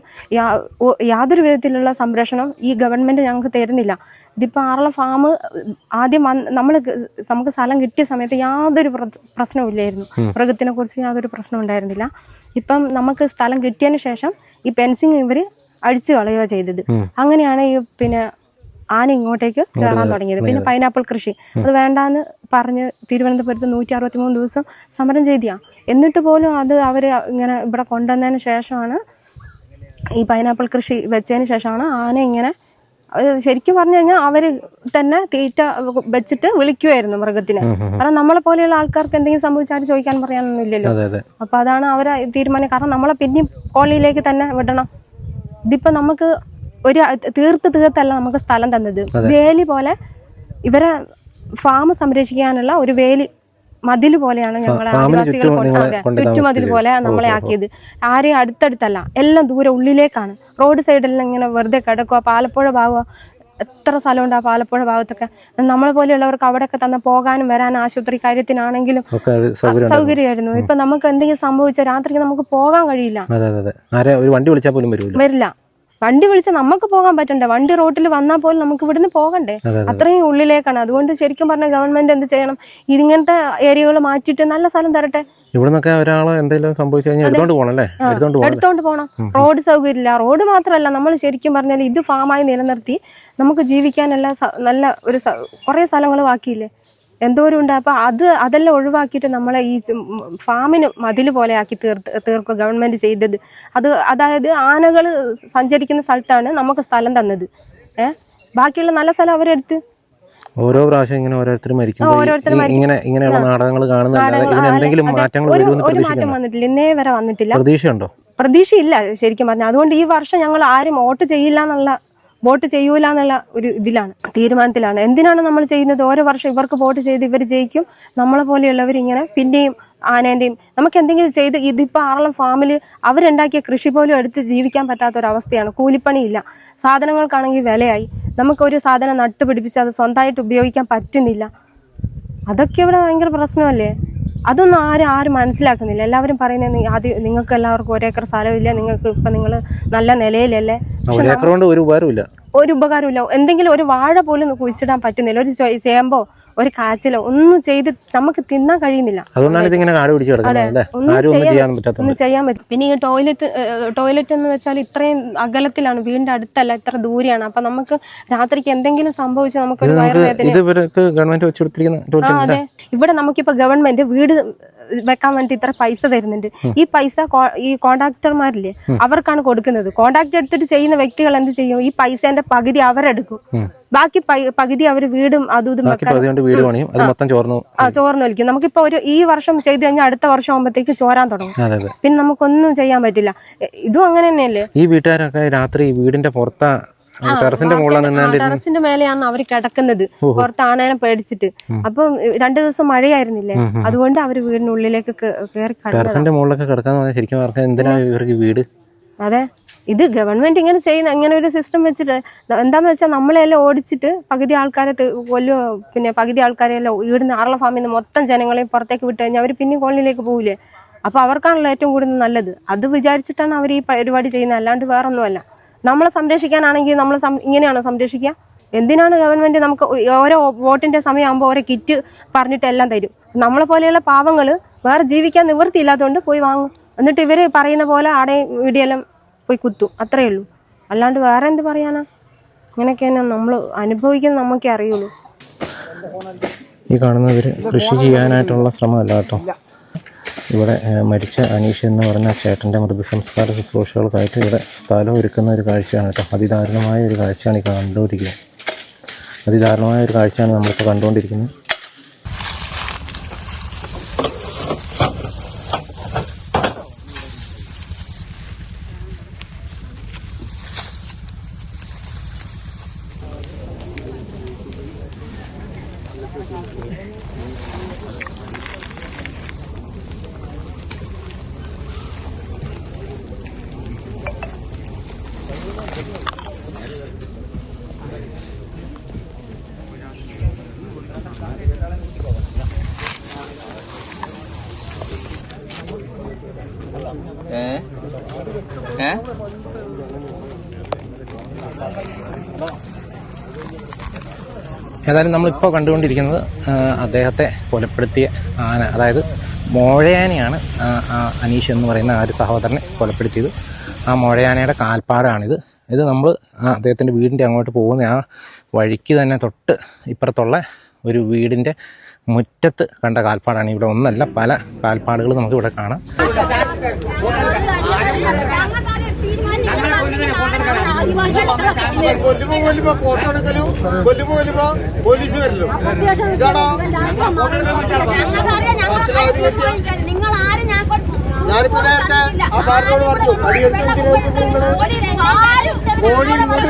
യാതൊരു വിധത്തിലുള്ള സംരക്ഷണം ഈ ഗവൺമെൻറ് ഞങ്ങൾക്ക് തരുന്നില്ല. ഇതിപ്പോൾ ആറളം ഫാം ആദ്യം നമുക്ക് സ്ഥലം കിട്ടിയ സമയത്ത് യാതൊരു പ്രശ്നവും ഇല്ലായിരുന്നു. മൃഗത്തിനെ കുറിച്ച് യാതൊരു പ്രശ്നം ഉണ്ടായിരുന്നില്ല. ഇപ്പം നമുക്ക് സ്ഥലം കിട്ടിയതിന് ശേഷം ഈ ഫെൻസിങ് ഇവർ അഴിച്ചു കളയുക ചെയ്തത്. അങ്ങനെയാണ് ഈ പിന്നെ ആന ഇങ്ങോട്ടേക്ക് കയറാൻ തുടങ്ങിയത്. പിന്നെ പൈനാപ്പിൾ കൃഷി അത് വേണ്ടാന്ന് പറഞ്ഞ് തിരുവനന്തപുരത്ത് 163 ദിവസം സമരം ചെയ്തിയാ. എന്നിട്ട് പോലും അത് അവർ ഇങ്ങനെ ഇവിടെ കൊണ്ടുവന്നതിന് ശേഷമാണ്, ഈ പൈനാപ്പിൾ കൃഷി വെച്ചതിന് ശേഷമാണ് ആന ഇങ്ങനെ, ശരിക്കും പറഞ്ഞു കഴിഞ്ഞാൽ അവർ തന്നെ തീറ്റ വെച്ചിട്ട് വിളിക്കുമായിരുന്നു മൃഗത്തിനെ. കാരണം നമ്മളെ പോലെയുള്ള ആൾക്കാർക്ക് എന്തെങ്കിലും സംഭവിച്ചാൽ ചോദിക്കാൻ പറയാനൊന്നും ഇല്ലല്ലോ. അപ്പൊ അതാണ് അവരെ തീരുമാനം. കാരണം നമ്മളെ പിന്നെയും കോളനിയിലേക്ക് തന്നെ വിടണം. ഇതിപ്പോ നമുക്ക് ഒരു തീർത്തല്ല നമുക്ക് സ്ഥലം തന്നത്. വേലി പോലെ ഇവരെ ഫാം സംരക്ഷിക്കാനുള്ള ഒരു വേലി മതിൽ പോലെയാണ് ഞങ്ങളെ ആദിവാസികൾ ചുറ്റുമതിൽ പോലെ നമ്മളെ ആക്കിയത്. ആരെയും അടുത്തടുത്തല്ല, എല്ലാം ദൂരെ ഉള്ളിലേക്കാണ്. റോഡ് സൈഡെല്ലാം ഇങ്ങനെ വെറുതെ കിടക്കുക. പാലപ്പുഴ ഭാഗം എത്ര സ്ഥലമുണ്ട് ആ പാലപ്പുഴ ഭാഗത്തൊക്കെ. നമ്മളെ പോലെയുള്ളവർക്ക് അവിടെയൊക്കെ തന്നെ പോകാനും വരാനും ആശുപത്രി കാര്യത്തിനാണെങ്കിലും സൗകര്യമായിരുന്നു. ഇപ്പൊ നമുക്ക് എന്തെങ്കിലും സംഭവിച്ചാൽ രാത്രിക്ക് നമുക്ക് പോകാൻ കഴിയില്ല, വരില്ല. വണ്ടി വിളിച്ച് നമുക്ക് പോകാൻ പറ്റണ്ടേ? വണ്ടി റോട്ടിൽ വന്നാൽ പോലും നമുക്ക് ഇവിടുന്ന് പോകണ്ടേ? അത്രയും ഉള്ളിലേക്കാണ്. അതുകൊണ്ട് ശരിക്കും പറഞ്ഞ ഗവൺമെന്റ് എന്ത് ചെയ്യണം, ഇതിങ്ങനത്തെ ഏരിയകൾ മാറ്റിയിട്ട് നല്ല സ്ഥലം തരട്ടെ. ഇവിടുന്നൊക്കെ ഒരാള് എന്തെങ്കിലും സംഭവിച്ചു കഴിഞ്ഞാൽ എടുത്തോണ്ട് പോകണം. റോഡ് സൗകര്യമില്ല. റോഡ് മാത്രമല്ല, നമ്മൾ ശരിക്കും പറഞ്ഞാൽ ഇത് ഫാമായി നിലനിർത്തി നമുക്ക് ജീവിക്കാനുള്ള നല്ല ഒരു കുറെ സ്ഥലങ്ങൾ ബാക്കിയില്ലേ, എന്തോരം ഉണ്ട്. അപ്പൊ അതെല്ലാം ഒഴിവാക്കിയിട്ട് നമ്മളെ ഈ ഫാമിന് മതിൽ പോലെ ആക്കി തീർക്കുക ഗവൺമെന്റ് ചെയ്തത്. അതായത് ആനകൾ സഞ്ചരിക്കുന്ന സ്ഥലത്താണ് നമുക്ക് സ്ഥലം തന്നത്. ബാക്കിയുള്ള നല്ല സ്ഥലം അവരെടുത്ത് ഓരോ പ്രാവശ്യം ഇങ്ങനെ ഓരോരുത്തർ ഇങ്ങനെയുള്ള നാടകങ്ങൾ കാണുന്ന ഒരു മാറ്റം വന്നിട്ടില്ല, ഇന്നേ വരെ വന്നിട്ടില്ല. പ്രതീക്ഷയുണ്ടോ? പ്രതീക്ഷയില്ല ശരിക്കും പറഞ്ഞാൽ. അതുകൊണ്ട് ഈ വർഷം ഞങ്ങൾ ആരും വോട്ട് ചെയ്യൂല എന്നുള്ള ഒരു തീരുമാനത്തിലാണ്. എന്തിനാണ് നമ്മൾ ചെയ്യുന്നത്? ഓരോ വർഷം ഇവർക്ക് വോട്ട് ചെയ്ത് ഇവർ ജയിക്കും, നമ്മളെ പോലെയുള്ളവർ ഇങ്ങനെ പിന്നെയും ആനേന്റെയും നമുക്ക് എന്തെങ്കിലും ചെയ്ത്. ഇതിപ്പോൾ ആറളം ഫാമിൽ അവരുണ്ടാക്കിയ കൃഷി പോലും എടുത്ത് ജീവിക്കാൻ പറ്റാത്തൊരവസ്ഥയാണ്. കൂലിപ്പണിയില്ല, സാധനങ്ങൾക്കാണെങ്കിൽ വിലയായി. നമുക്കൊരു സാധനം നട്ടുപിടിപ്പിച്ച് അത് സ്വന്തമായിട്ട് ഉപയോഗിക്കാൻ പറ്റുന്നില്ല. അതൊക്കെ ഇവിടെ ഭയങ്കര പ്രശ്നമല്ലേ? അതൊന്നും ആരും മനസ്സിലാക്കുന്നില്ല. എല്ലാവരും പറയുന്നത് നിങ്ങൾക്ക് എല്ലാവർക്കും ഒരേക്കർ സ്ഥലമില്ല, നിങ്ങൾക്ക് ഇപ്പം നിങ്ങൾ നല്ല നിലയിലല്ലേ. ഒരു ഉപകാരമില്ല. എന്തെങ്കിലും ഒരു വാഴ പോലും കുഴിച്ചിടാൻ പറ്റുന്നില്ല. ഒരു ചേമ്പോ ഒരു കാച്ചിലോ ഒന്നും ചെയ്ത് നമുക്ക് തിന്നാൻ കഴിയുന്നില്ല. ഒന്നും ചെയ്യാൻ പറ്റും. പിന്നെ ഈ ടോയ്ലറ്റ് എന്ന് വെച്ചാൽ ഇത്രയും അകലത്തിലാണ്, വീടിന്റെ അടുത്തല്ല, ഇത്ര ദൂരെയാണ്. അപ്പൊ നമുക്ക് രാത്രിക്ക് എന്തെങ്കിലും സംഭവിച്ചാൽ നമുക്കൊരു വയറുവേദന. അതെ, ഇവിടെ നമുക്കിപ്പോ ഗവൺമെന്റ് വീട് വെക്കാൻ വേണ്ടി ഇത്ര പൈസ തരുന്നുണ്ട്. ഈ പൈസ ഈ കോൺട്രാക്ടർമാരില്ലേ അവർക്കാണ് കൊടുക്കുന്നത്. കോൺട്രാക്ട് എടുത്തിട്ട് ചെയ്യുന്ന വ്യക്തികൾ എന്ത് ചെയ്യും? ഈ പൈസേന്റെ പകുതി അവരെടുക്കും, ബാക്കി പകുതി അവർ വീടും അതും ചോർന്നു വലിക്കും. നമുക്കിപ്പോ ഈ വർഷം ചെയ്ത് കഴിഞ്ഞാൽ അടുത്ത വർഷം ആകുമ്പോഴത്തേക്ക് ചോരാൻ തുടങ്ങും. പിന്നെ നമുക്കൊന്നും ചെയ്യാൻ പറ്റില്ല. ഇതും അങ്ങനെ തന്നെയല്ലേ? ഈ വീട്ടുകാരൊക്കെ രാത്രി വീടിന്റെ പുറത്താ ടെറസിന്റെ മേലെയാണ് അവർ കിടക്കുന്നത്, പുറത്ത് ആനേനെ പേടിച്ചിട്ട്. അപ്പൊ 2 ദിവസം മഴയായിരുന്നില്ലേ, അതുകൊണ്ട് അവര് വീടിനുള്ളിലേക്ക് കയറി ടെറസിന്റെ മുകളിലൊക്കെ കിടക്കാന്ന് ശരിക്കും എന്തിനാ ഇവർക്ക് വീട്? അതെ, ഇത് ഗവൺമെന്റ് ഇങ്ങനെ ചെയ്യുന്ന ഇങ്ങനെ ഒരു സിസ്റ്റം വെച്ചിട്ട് എന്താന്ന് വെച്ചാൽ നമ്മളെല്ലാം ഓടിച്ചിട്ട് പകുതി ആൾക്കാരെ പിന്നെ പകുതി ആൾക്കാരെല്ലാം വീടിന് ആറളം ഫാമിൽ നിന്ന് മൊത്തം ജനങ്ങളെയും പുറത്തേക്ക് വിട്ട് കഴിഞ്ഞാൽ അവർ പിന്നെ കോളനിയിലേക്ക് പോകില്ലേ. അപ്പൊ അവർക്കാണല്ലോ ഏറ്റവും കൂടുതൽ നല്ലത്. അത് വിചാരിച്ചിട്ടാണ് അവർ ഈ പരിപാടി ചെയ്യുന്നത്, അല്ലാണ്ട് വേറൊന്നുമല്ല. നമ്മളെ സംരക്ഷിക്കാനാണെങ്കിൽ നമ്മൾ ഇങ്ങനെയാണോ സംരക്ഷിക്കുക? എന്തിനാണ് ഗവൺമെന്റ് നമുക്ക് ഓരോ വോട്ടിന്റെ സമയമാകുമ്പോൾ ഓരോ കിറ്റ് പറഞ്ഞിട്ട് എല്ലാം തരും. നമ്മളെ പോലെയുള്ള പാവങ്ങൾ വേറെ ജീവിക്കാൻ നിവൃത്തിയില്ലാത്തതുകൊണ്ട് പോയി വാങ്ങും. എന്നിട്ട് ഇവര് പറയുന്ന പോലെ ആടെയും വീടിയെല്ലാം പോയി കുത്തും, അത്രയേ ഉള്ളൂ. അല്ലാണ്ട് വേറെ എന്ത് പറയാനാ? ഇങ്ങനെയൊക്കെ തന്നെ നമ്മൾ അനുഭവിക്കുന്നത് നമുക്കേ അറിയുള്ളൂ. ഈ കാണുന്നവർ കൃഷി ചെയ്യാനായിട്ടുള്ള ശ്രമമല്ല കേട്ടോ. ഇവിടെ മരിച്ച അനീഷ് എന്ന് പറഞ്ഞ ചേട്ടൻ്റെ മൃതസംസ്കാര ശുശ്രൂഷകൾക്കായിട്ട് ഇവിടെ സ്ഥലം ഒരുക്കുന്ന ഒരു കാഴ്ചയാണ് കേട്ടോ. അതിദാരുണമായ ഒരു കാഴ്ചയാണ് ഈ കണ്ടുകൊണ്ടിരിക്കുന്നത്. അതിദാരുണമായ ഒരു കാഴ്ചയാണ് നമ്മളിപ്പോൾ കണ്ടുകൊണ്ടിരിക്കുന്നത്. ഏതായാലും നമ്മളിപ്പോൾ കണ്ടുകൊണ്ടിരിക്കുന്നത് അദ്ദേഹത്തെ കൊലപ്പെടുത്തിയ ആന, അതായത് മോഴയാനയാണ് അനീഷ് എന്ന് പറയുന്ന ആ ഒരു സഹോദരനെ കൊലപ്പെടുത്തിയത്. ആ മോഴയാനയുടെ കാൽപ്പാടാണിത്. ഇത് നമ്മൾ അദ്ദേഹത്തിൻ്റെ വീടിൻ്റെ അങ്ങോട്ട് പോകുന്ന ആ വഴിക്ക് തന്നെ തൊട്ട് ഇപ്പുറത്തുള്ള ഒരു വീടിൻ്റെ മുറ്റത്ത് കണ്ട കാൽപ്പാടാണ്. ഇവിടെ ഒന്നല്ല, പല കാൽപ്പാടുകൾ നമുക്കിവിടെ കാണാം. ഞാനിപ്പോ നേരത്തെ ആ സാറിനോട് പറഞ്ഞു കോഴി ഇങ്ങോട്ട്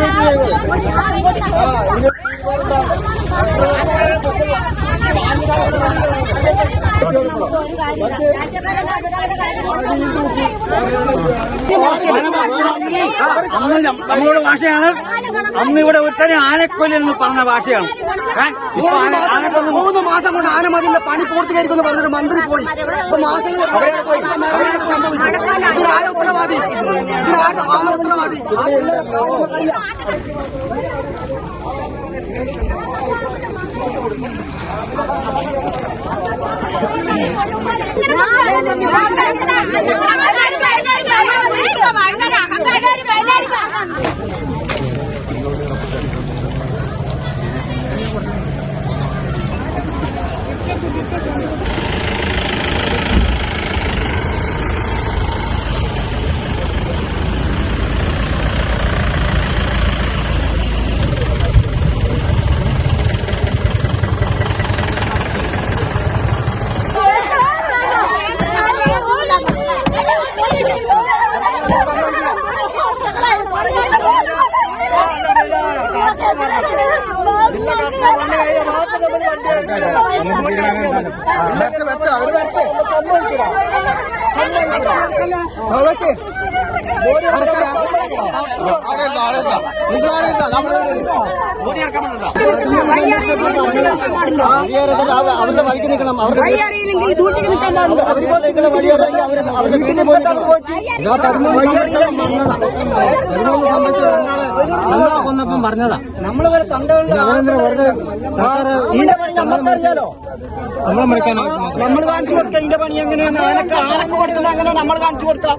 നമ്മളോട് ഭാഷയാണ് അന്ന് ഇവിടെ ഒരുത്തനെ ആനക്കൊല്ലെന്ന് പറഞ്ഞ ഭാഷയാണ്. 3 മാസം കൊണ്ട് ആന മതിലിന്റെ പണി പൂർത്തീകരിക്കുമെന്ന് പറഞ്ഞൊരു മന്ത്രി പോയി. മാസങ്ങൾ ഉത്തരവാദി അവരുടെ വഴിക്ക് നിൽക്കണം. അവരുടെ കൊന്നപ്പം പറഞ്ഞതാ. നമ്മള് വരെ നമ്മൾ കാണിച്ചു കൊടുക്കാം ഇതിന്റെ പണി എങ്ങനെയാണ്. ആനക്ക് കൊടുക്കുന്ന അങ്ങനെ നമ്മൾ കാണിച്ചു കൊടുക്കാം.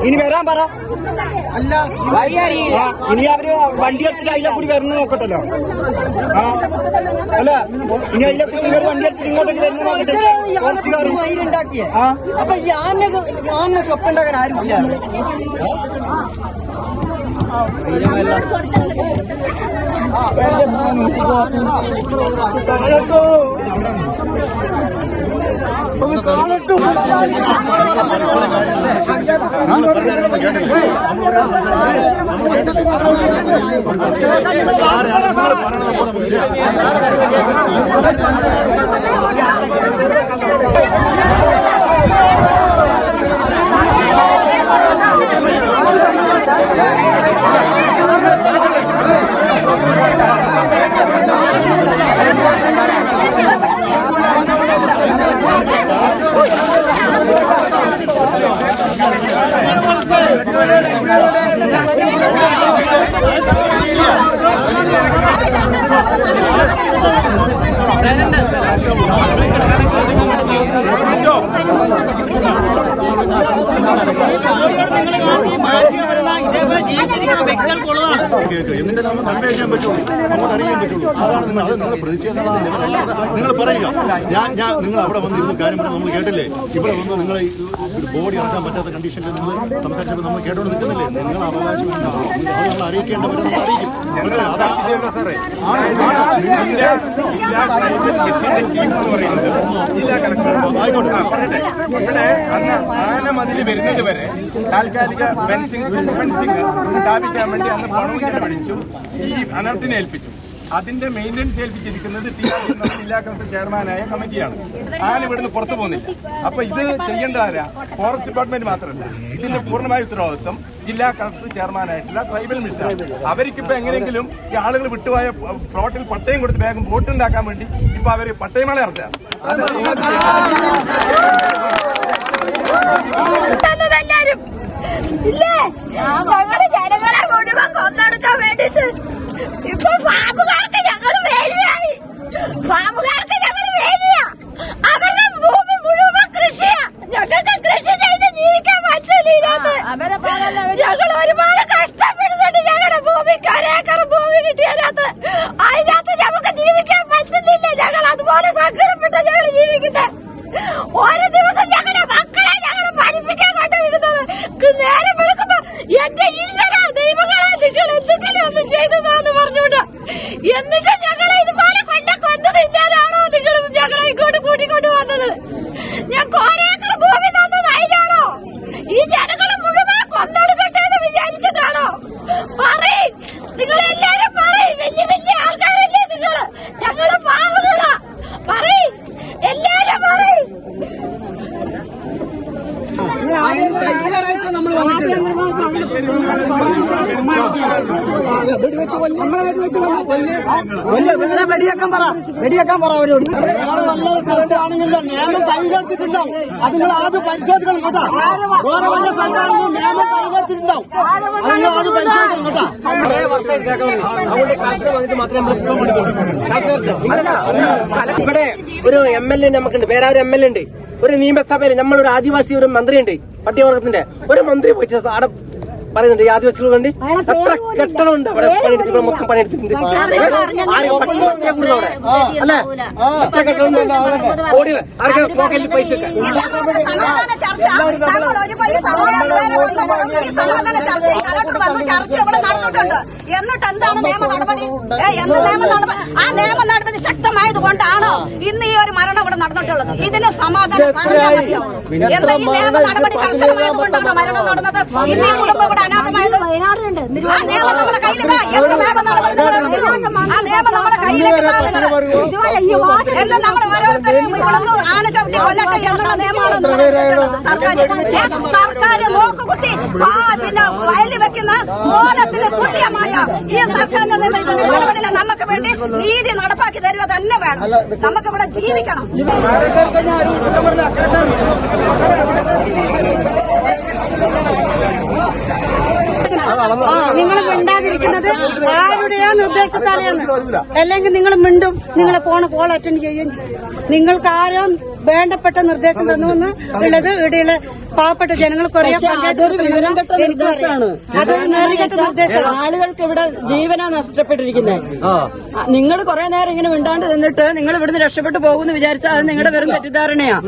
ഇനി വരാൻ പറ. അല്ല ഇനി അവര് വണ്ടി എടുത്തിട്ട് അതിലെ കൂടി വരുന്ന നോക്കട്ടല്ലോ. അല്ല ഇനി അതിലെ കൂടി വണ്ടി എടുത്തിട്ട് ഇങ്ങോട്ടേക്ക് വരുന്ന നോക്കട്ടെ. അപ്പൊ ഈ ആനക്ക് ഒപ്പുണ്ടാക്കാൻ ആരുമില്ല. എന്നിട്ട് നമ്മൾ കൺവേ ചെയ്യാൻ പറ്റുള്ളൂ, നമുക്ക് അറിയാൻ പറ്റുള്ളൂ. അതാണ് അത് നിങ്ങളുടെ പ്രതിഷേധത്തിന്റെ ലെവലല്ല. നിങ്ങൾ പറയുക, ഞാൻ നിങ്ങൾ അവിടെ വന്നിരുന്നു കാര്യം പറഞ്ഞാൽ നമ്മൾ കേട്ടില്ലേ. ഇവിടെ വന്ന് നിങ്ങൾ ബോഡി ഇറക്കാൻ പറ്റാത്ത കണ്ടീഷനിൽ നിങ്ങൾ സംസാരിച്ചപ്പോൾ നമ്മൾ കേട്ടോണ്ട് നിൽക്കുന്നില്ലേ. നിങ്ങൾ അവകാശം നമ്മൾ അറിയിക്കേണ്ടവരെ നമ്മൾ അറിയിക്കും. ഇവിടെ അന്ന് ആന മതിൽ വരുന്നത് വരെ താൽക്കാലിക ഫെൻസിങ് സ്ഥാപിക്കാൻ വേണ്ടി അന്ന് പണവും ചെലവഴിച്ചു. ഈ അനർത്തിനെ ഏൽപ്പിച്ചു. അതിന്റെ മെയിൻ്റെനൻസ് ഏൽപ്പിച്ചിരിക്കുന്നത് ജില്ലാ കളക്ടർ ചെയർമാനായ കമ്മിറ്റിയാണ്. ആന ഇവിടുന്ന് പുറത്തു പോകുന്നില്ല. അപ്പൊ ഇത് ചെയ്യേണ്ട ആരാ? ഫോറസ്റ്റ് ഡിപ്പാർട്ട്മെന്റ് മാത്രമല്ല, ഇതിന്റെ പൂർണ്ണമായ ഉത്തരവാദിത്വം ജില്ലാ കളക്ടർ ചെയർമാനായിട്ടുള്ള ട്രൈബൽ മിനിസ്റ്റർ. അവർക്കിപ്പോ എങ്ങനെയെങ്കിലും ഈ ആളുകൾ വിട്ടുപോയ പ്ലോട്ടിൽ പട്ടയം കൊടുത്ത് വേഗം വോട്ട് ഉണ്ടാക്കാൻ വേണ്ടി ഇപ്പൊ അവര് പട്ടയമേള നടത്തുക. എല്ലാരും ഇല്ലേ ഞങ്ങള് ജനങ്ങളെ മുഴുവൻ കൊന്നെടുക്കാൻ വേണ്ടിട്ട് ഇപ്പൊ പാമ്പുകാർക്ക് ഞങ്ങള് വേലിയായി. പാമ്പുകാർക്ക് ഞങ്ങള് വേലിയാ. അവരുടെ ഭൂമി മുഴുവൻ കൃഷിയാ. ഞങ്ങൾക്ക് കൃഷി ചെയ്ത് ജീവിക്കാൻ പറ്റില്ല. ഞങ്ങൾ ഒരുപാട് കഷ്ടപ്പെടുന്നുണ്ട്. ഞങ്ങളുടെ ഭൂമിക്ക് ഒരേക്കർ ഭൂമി കിട്ടിയതിനകത്ത് അതിനകത്ത് നമുക്ക് ജീവിക്കാൻ പറ്റുന്നില്ല. ഞങ്ങൾ അതുപോലെ സങ്കടപ്പെട്ട് ഞങ്ങൾ ജീവിക്കുന്നത്. ഓരോ ദിവസം ഞങ്ങളുടെ മക്കളെ ഞങ്ങൾ പഠിപ്പിക്കാൻ കൊണ്ടുവിടുന്നത് നേരെ വിളിക്കുമ്പോ എന്റെ ഈശ്വര ദൈവങ്ങളെ നിങ്ങൾ എന്തെങ്കിലും ഒന്ന് ചെയ്തതാന്ന് പറഞ്ഞുകൊണ്ട് എന്നിട്ട് ഞങ്ങളെ ഇതുപോലെ കൊന്നത് ഇല്ലാതാണോ നിങ്ങൾ ഞങ്ങളെ ഇങ്ങോട്ട് കൂട്ടിക്കൊണ്ട് വന്നത്? ഞങ്ങൾക്ക് ഒരേക്കർ ഭൂമി തന്നത് അതിനാണോ? ഈ ജനങ്ങളെ മുഴുവൻ കൊന്നൊടുക്കട്ടെ എന്ന് വിചാരിച്ചിട്ടാണോ? പറയും നിങ്ങളെല്ലാരും പറയും. വലിയ വലിയ ആൾക്കാരല്ലേ നിങ്ങള്? ഞങ്ങള് പാവങ്ങളാ. പറയും എല്ലാരും പറയും. വെടിയേക്കാൻ പറ അവരോട്. നിയമം കൈകടത്തിട്ടുണ്ടാവും. അത് നിങ്ങൾ ആദ്യം പരിശോധിക്കണം കേട്ടോ. വേറെ വല്ല സ്ഥലത്താണെങ്കിൽ നിയമം കൈകടത്തിട്ടുണ്ടാവും. അത് നിങ്ങൾ ആദ്യം പരിശോധിക്കണം കേട്ടോ. ഇവിടെ ഒരു MLA നമുക്കുണ്ട്, പേരാവൂർ MLA ഉണ്ട്. ഒരു നിയമസഭയിൽ നമ്മളൊരു ആദിവാസി ഒരു മന്ത്രിയുണ്ട്, പട്ടികവർഗത്തിന്റെ ഒരു മന്ത്രി പോയിട്ട് അവിടെ പറയുന്നുണ്ട് ഈ ആദിവാസികൾ കൊണ്ട് എത്ര കെട്ടണമുണ്ട് അവിടെ പണിയെടുത്തിട്ട് മൊത്തം പണിയെടുത്തിട്ടുണ്ട്. അല്ലേ എത്ര കെട്ടണം ഓടി ആർക്കാ പോക്കറ്റിൽ പൈസ എന്നിട്ട് എന്താണ് നിയമ നടപടി? ആ നിയമ നടപടി ശക്തമായത് കൊണ്ടാണോ ഇന്ന് ഈ ഒരു മരണം ഇവിടെ നടന്നിട്ടുള്ളത്? ഇതിന് സമാധാനം നിയമ നടപടി കർശനമായത് കൊണ്ടാണോ മരണം നടന്നത്? ഇന്ന് ഈ കുടുംബം ഇവിടെ അനാഥമായത്? ആ നിയമം നമ്മളെ കയ്യിലില്ല. എന്ത് നിയമ നടപടി? ആ നിയമം നമ്മളെ കയ്യിലേക്ക് എന്ന് നമ്മൾ ഓരോരുത്തരെയും ഇവിടെ ആന ചവിട്ടി കൊല്ലട്ടെ എന്നുള്ള നിയമമാണ് സർക്കാർ നോക്കുകുത്തി പിന്നെ വയലിൽ വെക്കുന്ന മൂലത്തിന് തുല്യമായ ഈ സർക്കാരിന്റെ നടപടിയില്ല. നമുക്ക് വേണ്ടി നീതി നടപ്പാക്കി തരിക തന്നെ വേണം. നമുക്ക് ഇവിടെ ജീവിക്കണം. നിങ്ങൾ മിണ്ടാതിരിക്കുന്നത് ആരുടെയോ നിർദ്ദേശത്താലെയാണ്. അല്ലെങ്കിൽ നിങ്ങൾ മിണ്ടും, നിങ്ങളെ കോൾ അറ്റൻഡ് ചെയ്യുകയും ചെയ്യും. നിങ്ങൾക്ക് ആരോ വേണ്ടപ്പെട്ട നിർദ്ദേശം തന്നുവെന്ന് ഉള്ളത് ഇവിടെയുള്ള പാവപ്പെട്ട ജനങ്ങൾക്കറിയാം. അതൊരു നിർദ്ദേശമാണ്. അതൊരു നേരിട്ട നിർദ്ദേശം. ആളുകൾക്ക് ഇവിടെ ജീവനാ നഷ്ടപ്പെട്ടിരിക്കുന്നത്. നിങ്ങൾ കുറെ നേരം ഇങ്ങനെ മിണ്ടാണ്ട് നിന്നിട്ട് നിങ്ങൾ ഇവിടുന്ന് രക്ഷപ്പെട്ടു പോകുമെന്ന് വിചാരിച്ചാൽ അത് നിങ്ങളുടെ വെറും തെറ്റിദ്ധാരണയാ.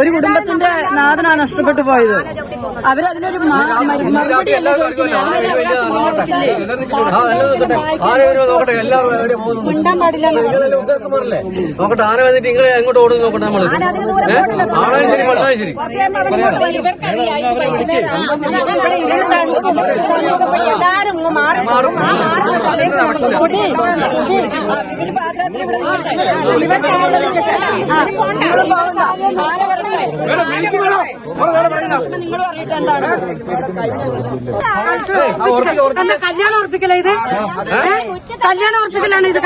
ഒരു കുടുംബത്തിന്റെ നാഥനാ നഷ്ടപ്പെട്ടു പോയത്. അവരതിനൊരു മറുപടി അല്ല മിണ്ടാൻ പാടില്ല. നോക്കട്ടെ ആന വന്നിട്ട് നിങ്ങളെ എങ്ങോട്ട് ഓടുന്നു നോക്കട്ടെ നമ്മള് ആണാശരി മണ്ണാശരി നിങ്ങളും അറിയിട്ട് എന്താണ് കല്യാണം ഉറപ്പിക്കല ഇത്? കല്യാണം ഉറപ്പിക്കലാണ് ഇത്?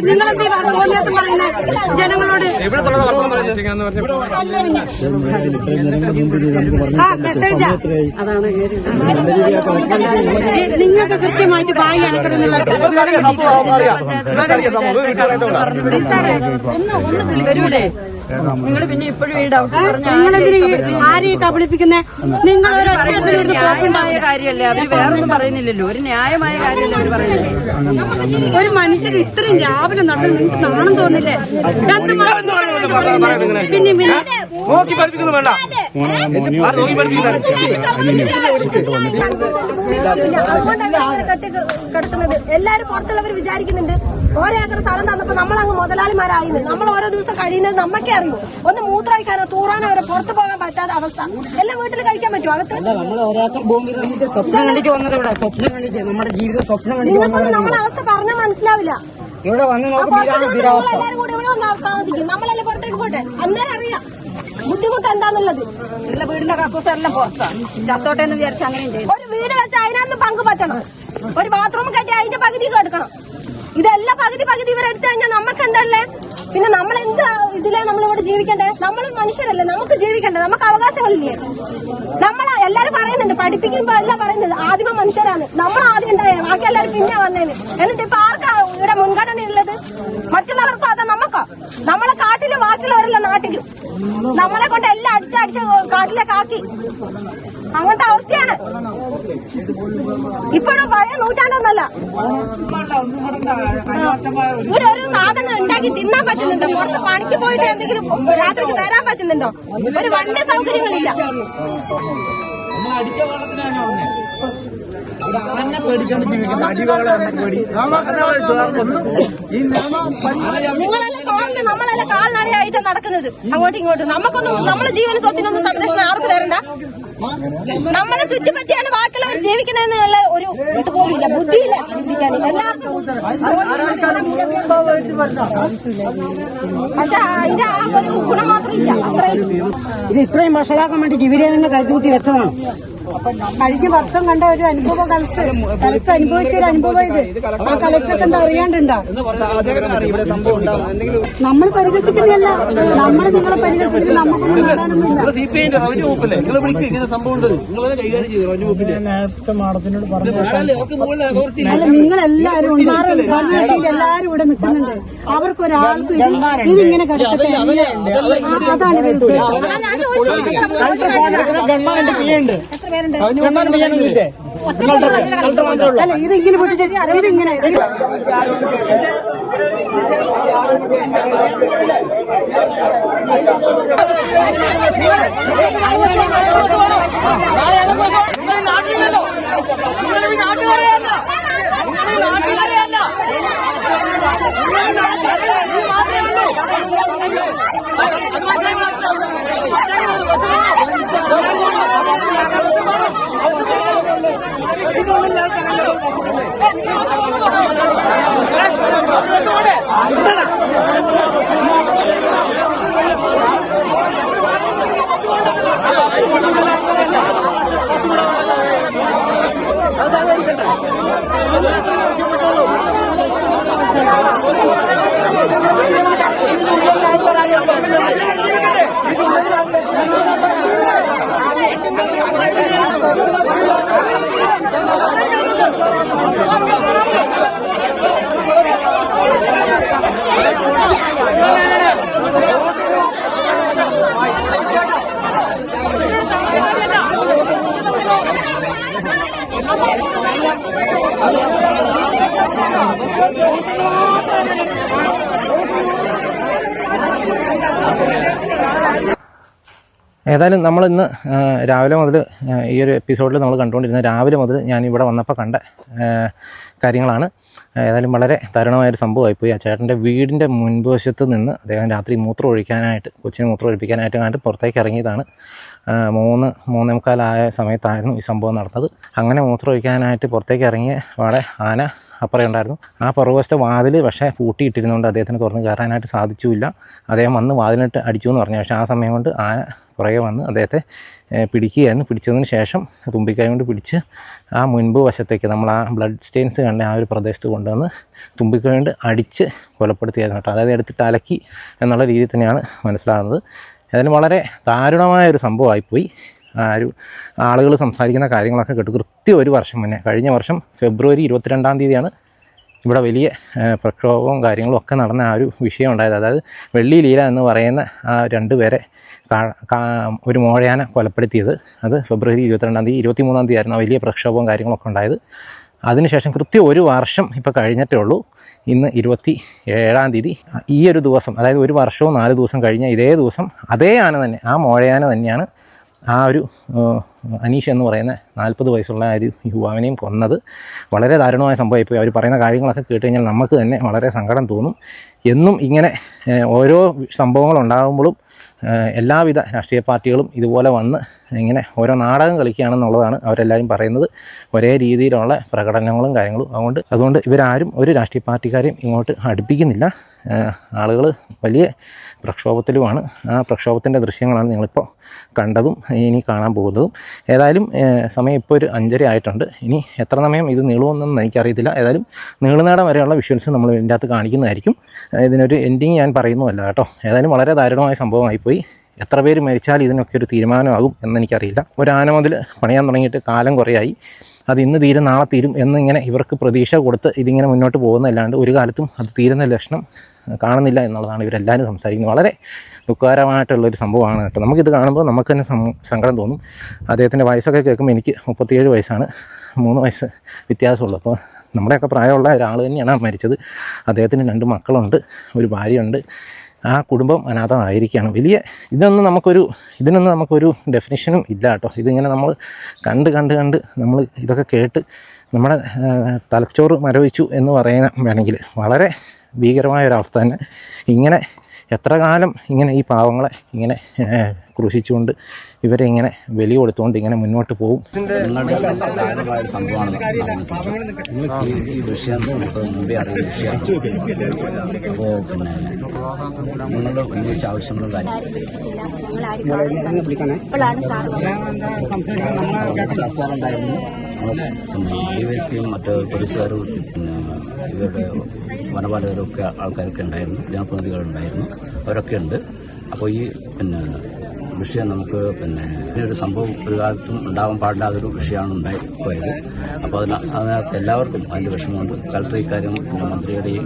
നിങ്ങളെന്തീ തോന്നിയാസം പറയുന്നത് ജനങ്ങളോട്? മെസ്സേജാ അതാണ്. നിങ്ങൾക്ക് കൃത്യമായിട്ട് ബാഗ് അണക്കണമെന്നുള്ള വരൂലേ? നിങ്ങൾ പിന്നെ ഇപ്പോഴും ഈ ഡൗട്ട് നിങ്ങളെന്തിന് ആരെയും കബളിപ്പിക്കുന്നേ? നിങ്ങൾ ഒരു ന്യായമായ കാര്യമല്ലേ അവര് വേറൊന്നും പറയുന്നില്ലല്ലോ. ഒരു ന്യായമായ കാര്യമല്ലേ അവര് പറയുന്നില്ലേ? ഒരു മനുഷ്യർ ഇത്രയും രാവിലെ നടന്നു നിങ്ങൾക്ക് നാണം തോന്നില്ലേ? പിന്നെ നോക്കി പഠിപ്പിക്കുന്നു വേണ്ട നോക്കി പഠിപ്പിക്കുന്നത് കിടക്കുന്നത് എല്ലാരും പുറത്തുള്ളവർ വിചാരിക്കുന്നുണ്ട് ഒരേക്കർ സ്ഥലം തന്നപ്പോ നമ്മളങ്ങ് മുതലാളിമാരായിരുന്നു. നമ്മൾ ഓരോ ദിവസം കഴിയുന്നത് നമ്മക്കേ അറിയൂ. ഒന്ന് മൂത്രമൊഴിക്കാനോ തൂറാനോ അവരെ പുറത്തു പോകാൻ പറ്റാത്ത അവസ്ഥ. എല്ലാം വീട്ടിൽ കഴിക്കാൻ പറ്റുമോ? അകത്ത് നിങ്ങൾക്കൊന്നും നമ്മളെ അവസ്ഥ പറഞ്ഞാൽ മനസ്സിലാവില്ല. എല്ലാരും കൂടി ഇവിടെ വന്ന് താമസിക്കും. നമ്മളെല്ലാം പുറത്തേക്ക് പോട്ടെ, അന്നേരം അറിയാം ബുദ്ധിമുട്ട് എന്താന്നുള്ളത്. നിങ്ങളുടെ വീടിന്റെ കക്കൂസ് എല്ലാം പുറത്താ ചത്തോട്ടെ എന്ന് വിചാരിച്ച അങ്ങനെ ഒരു വീട് വെച്ച് അതിനകത്ത് പങ്ക് പറ്റണം. ഒരു ബാത്റൂം കെട്ടി അതിന്റെ പകുതി എടുക്കണം. ഇതെല്ലാം പകുതി ഇവരെടുത്തു കഴിഞ്ഞാൽ നമുക്ക് എന്തല്ലേ? പിന്നെ നമ്മൾ എന്ത് ഇതിലെ നമ്മളിവിടെ ജീവിക്കണ്ടേ? നമ്മൾ മനുഷ്യരല്ലേ, നമുക്ക് ജീവിക്കണ്ടേ? നമുക്ക് അവകാശങ്ങളില്ലേ? നമ്മളെ പഠിപ്പിക്കുമ്പോ അല്ല പറയുന്നത് ആദ്യമ മനുഷ്യരാണ്. നമ്മൾ ആദ്യം ഉണ്ടായ ബാക്കി എല്ലാവരും പിന്നെ വന്നേന്. എന്നിട്ട് ഇപ്പൊ ആർക്കാ ഇവിടെ മുൻഗണന ഉള്ളത്? മറ്റുള്ളവർക്കും അതാ നമുക്കോ? നമ്മളെ കാട്ടിലും ബാക്കിയുള്ളവരല്ല നാട്ടിലും. നമ്മളെ കൊണ്ട് എല്ലാം അടിച്ചടിച്ച് കാട്ടിലേക്ക് ആക്കി. അങ്ങനത്തെ അവസ്ഥയാണ് ഇപ്പോഴും. പഴയ നൂറ്റാണ്ടൊന്നല്ല. ഇവിടെ ഒരു സാധനം ഉണ്ടാക്കി തിന്നാൻ പറ്റുന്നുണ്ടോ? പുറത്ത് പണിക്ക് പോയിട്ട് എന്തെങ്കിലും രാത്രിക്ക് വരാൻ പറ്റുന്നുണ്ടോ? ഒരു വണ്ടി സൗകര്യങ്ങളില്ല. നിങ്ങളെല്ലാം കാലിന് നമ്മളെല്ലാം കാൽനടയായിട്ട് നടക്കുന്നത് അങ്ങോട്ടും ഇങ്ങോട്ടും. നമുക്കൊന്നും നമ്മളെ ജീവന സ്വത്തിനൊന്നും സംരക്ഷണം ആർക്ക് തരണ്ട. നമ്മളെ ചുറ്റിപ്പറ്റിയാണ് ബാക്കിയുള്ളവർ ജീവിക്കുന്നതെന്നുള്ള ഒരു ഇതുപോലും ഇല്ല, ബുദ്ധിയില്ല ചിന്തിക്കാൻ എല്ലാവർക്കും. പക്ഷെ അതിന്റെ ആ ഒരു ഗുണം മാത്രം ഇല്ല. ഇത് ഇത്രയും വഷളാക്കാൻ വേണ്ടി ഇവരെ തന്നെ കരുതി വെച്ചതാണ്. കഴിഞ്ഞ വർഷം കണ്ട ഒരു അനുഭവം കളക്ടർ അനുഭവിച്ച ഒരു അനുഭവം ഇത്. ആ കളക്ടർക്ക് എന്താ അറിയാണ്ടുണ്ടോ? നമ്മൾ പരിഹസിക്കുന്നതല്ല, നമ്മൾ നിങ്ങളെ പരിഹസിക്കുന്നത് നമുക്കൊന്നും നേടാനൊന്നുമില്ല. അല്ല, നിങ്ങളെല്ലാരും എല്ലാരും ഇവിടെ നിൽക്കുന്നുണ്ട്. അവർക്കൊരാൾക്കും ഇതിങ്ങനെ കിടക്കട്ടെ, അതാണ് ഇവരുടെ ഉദ്ദേശം. അല്ല, ഇതിങ്ങനെ വിട്ടിട്ട് ഇതിങ്ങനെ ഏതായാലും നമ്മളിന്ന് രാവിലെ മുതൽ ഈ ഒരു എപ്പിസോഡിൽ നമ്മൾ കണ്ടുകൊണ്ടിരുന്ന രാവിലെ മുതൽ ഞാൻ ഇവിടെ വന്നപ്പോൾ കണ്ട കാര്യങ്ങളാണ്. ഏതായാലും വളരെ ദാരുണമായൊരു സംഭവമായിപ്പോയി. ആ ചേട്ടൻ്റെ വീടിൻ്റെ മുൻവശത്ത് നിന്ന് അദ്ദേഹം രാത്രി മൂത്രം ഒഴിക്കാനായിട്ട്, കൊച്ചിനെ മൂത്രം ഒഴിപ്പിക്കാനായിട്ട് പുറത്തേക്ക് ഇറങ്ങിയതാണ്. 3:45 സമയത്തായിരുന്നു ഈ സംഭവം നടന്നത്. അങ്ങനെ മൂത്രം ഒഴിക്കാനായിട്ട് പുറത്തേക്ക് ഇറങ്ങിയ പാടെ ആന അപ്പുറം ഉണ്ടായിരുന്നു. ആ പുറകുവശത്തെ വാതിൽ പക്ഷേ പൂട്ടിയിട്ടിരുന്നുകൊണ്ട് അദ്ദേഹത്തിന് തുറന്ന് കയറാനായിട്ട് സാധിച്ചില്ല. അദ്ദേഹം വന്ന് വാതിലിട്ട് അടിച്ചു എന്ന് പറഞ്ഞു. പക്ഷേ ആ സമയം കൊണ്ട് ആന പുറകെ വന്ന് അദ്ദേഹത്തെ പിടിക്കുകയായിരുന്നു. പിടിച്ചതിന് ശേഷം തുമ്പിക്കൈ കൊണ്ട് പിടിച്ച് ആ മുൻപ് വശത്തേക്ക് നമ്മൾ ആ ബ്ലഡ് സ്റ്റെയിൻസ് കണ്ട ആ ഒരു പ്രദേശത്ത് കൊണ്ടുവന്ന് തുമ്പിക്കൈ കൊണ്ട് അടിച്ച് കൊലപ്പെടുത്തിയായിരുന്നു കേട്ടോ. അതായത് എടുത്തിട്ട് അലക്കി എന്നുള്ള രീതിയിൽ തന്നെയാണ് മനസ്സിലാകുന്നത്. ഏതായാലും വളരെ ദാരുണമായൊരു സംഭവമായിപ്പോയി. ആളുകൾ സംസാരിക്കുന്ന കാര്യങ്ങളൊക്കെ കേട്ടു. കൃത്യം ഒരു വർഷം മുന്നേ, കഴിഞ്ഞ വർഷം ഫെബ്രുവരി 22-ാം തീയതിയാണ് ഇവിടെ വലിയ പ്രക്ഷോഭവും കാര്യങ്ങളും ഒക്കെ നടന്ന ആ ഒരു വിഷയം ഉണ്ടായത്. അതായത് വെള്ളി ലീല എന്ന് പറയുന്ന ആ 2 പേരെ ഒരു മോഴയാന കൊലപ്പെടുത്തിയത്. അത് ഫെബ്രുവരി 22-ാം തീയതി, 23-ാം തീയതി ആയിരുന്നു ആ വലിയ പ്രക്ഷോഭവും കാര്യങ്ങളൊക്കെ ഉണ്ടായത്. അതിനുശേഷം കൃത്യം ഒരു വർഷം ഇപ്പോൾ കഴിഞ്ഞിട്ടേ ഉള്ളൂ. ഇന്ന് 27-ാം തീയതി ഈ ഒരു ദിവസം, അതായത് ഒരു വർഷവും 4 ദിവസം കഴിഞ്ഞ ഇതേ ദിവസം അതേ ആന തന്നെ, ആ മോഴയാന തന്നെയാണ് ആ ഒരു അനീഷ് എന്ന് പറയുന്ന 40 വയസ്സുള്ള ഒരു യുവാവിനെയും കൊന്നത്. വളരെ ദാരുണമായ സംഭവമായിപ്പോയി. അവർ പറയുന്ന കാര്യങ്ങളൊക്കെ കേട്ട് കഴിഞ്ഞാൽ നമുക്ക് തന്നെ വളരെ സങ്കടം തോന്നും. എന്നും ഇങ്ങനെ ഓരോ സംഭവങ്ങളുണ്ടാകുമ്പോഴും എല്ലാവിധ രാഷ്ട്രീയ പാർട്ടികളും ഇതുപോലെ വന്ന് ഇങ്ങനെ ഓരോ നാടകം കളിക്കുകയാണെന്നുള്ളതാണ് അവരെല്ലാവരും പറയുന്നത്. ഒരേ രീതിയിലുള്ള പ്രകടനങ്ങളും കാര്യങ്ങളും. അതുകൊണ്ട് ഇവരാരും ഒരു രാഷ്ട്രീയ പാർട്ടിക്കാരെയും ഇങ്ങോട്ട് അടുപ്പിക്കുന്നില്ല. ആളുകൾ വലിയ പ്രക്ഷോഭത്തിലുമാണ്. ആ പ്രക്ഷോഭത്തിൻ്റെ ദൃശ്യങ്ങളാണ് നിങ്ങളിപ്പോൾ കണ്ടതും ഇനി കാണാൻ പോകുന്നതും. ഏതായാലും സമയം ഇപ്പോൾ ഒരു 5:30 ആയിട്ടുണ്ട്. ഇനി എത്ര സമയം ഇത് നീളുമെന്നൊന്നും എനിക്കറിയത്തില്ല. ഏതായാലും നീളുന്നേടം വരെയുള്ള വിഷ്വൽസ് നമ്മൾ ഇതിൻ്റെ അകത്ത് കാണിക്കുന്നതായിരിക്കും. ഇതിനൊരു എൻഡിങ് ഞാൻ പറയുന്നതല്ല കേട്ടോ. ഏതായാലും വളരെ ദാരുണമായ സംഭവമായിപ്പോയി. എത്ര പേര് മരിച്ചാൽ ഇതിനൊക്കെ ഒരു തീരുമാനമാകും എന്നെനിക്കറിയില്ല. ഒരു ആനമതിൽ പണിയാൻ തുടങ്ങിയിട്ട് കാലം കുറേയായി. അത് ഇന്ന് തീരും നാളെ തീരും എന്നിങ്ങനെ ഇവർക്ക് പ്രതീക്ഷ കൊടുത്ത് ഇതിങ്ങനെ മുന്നോട്ട് പോകുന്നതല്ലാണ്ട് ഒരു കാലത്തും അത് തീരുന്ന ലക്ഷണം കാണുന്നില്ല എന്നുള്ളതാണ് ഇവരെല്ലാവരും സംസാരിക്കുന്നത്. വളരെ ദുഃഖകരമായിട്ടുള്ളൊരു സംഭവമാണ് കേട്ടോ. നമുക്കിത് കാണുമ്പോൾ നമുക്ക് തന്നെ സങ്കടം തോന്നും. അദ്ദേഹത്തിൻ്റെ വയസ്സൊക്കെ കേൾക്കുമ്പോൾ എനിക്ക് 37 വയസ്സാണ്, 3 വയസ്സ് വ്യത്യാസമുള്ളൂ. അപ്പോൾ നമ്മുടെയൊക്കെ പ്രായമുള്ള ഒരാൾ തന്നെയാണ് മരിച്ചത്. അദ്ദേഹത്തിന് 2 മക്കളുണ്ട്, ഒരു ഭാര്യയുണ്ട്. ആ കുടുംബം അനാഥമായിരിക്കുകയാണ്. ഇതിനൊന്നും നമുക്കൊരു ഡെഫിനിഷനും ഇല്ല കേട്ടോ. ഇതിങ്ങനെ നമ്മൾ കണ്ട് നമ്മൾ ഇതൊക്കെ കേട്ട് നമ്മുടെ തലച്ചോറ് മരവിച്ചു എന്ന് പറയാൻ വേണമെങ്കിൽ വളരെ ഭീകരമായ ഒരവസ്ഥ തന്നെ. ഇങ്ങനെ എത്ര കാലം ഇങ്ങനെ ഈ പാവങ്ങളെ ഇങ്ങനെ ക്രൂശിച്ചുകൊണ്ട് ഇവരെ ഇങ്ങനെ ബലി കൊടുത്തുകൊണ്ട് ഇങ്ങനെ മുന്നോട്ട് പോകും. സംഭവമാണ് ഈ വിഷയം നമുക്ക് മുമ്പേ അറിയുന്ന വിഷയമാണ്. അപ്പോൾ പിന്നെ നിങ്ങളുടെ ഉന്നയിച്ച ആവശ്യങ്ങളും ഉണ്ടായിരുന്നു. പിന്നെ DYSPയും മറ്റ് പോലീസുകാരും പിന്നെ ഇവരുടെ വനപാലകരൊക്കെ ആൾക്കാരൊക്കെ ഉണ്ടായിരുന്നു, ജനപ്രതിനിധികളുണ്ടായിരുന്നു, അവരൊക്കെ ഉണ്ട്. അപ്പോൾ ഈ പിന്നെ വിഷയം നമുക്ക് പിന്നെ ഇതിനൊരു സംഭവം ഒരു കാലത്തും ഉണ്ടാവാൻ പാടില്ലാത്തൊരു വിഷയമാണ് ഉണ്ടായിപ്പോയത്. അപ്പോൾ അതിനകത്ത് എല്ലാവർക്കും അതിൻ്റെ വിഷമമുണ്ട്. കളക്ടർ ഇക്കാര്യം മന്ത്രിയുടെയും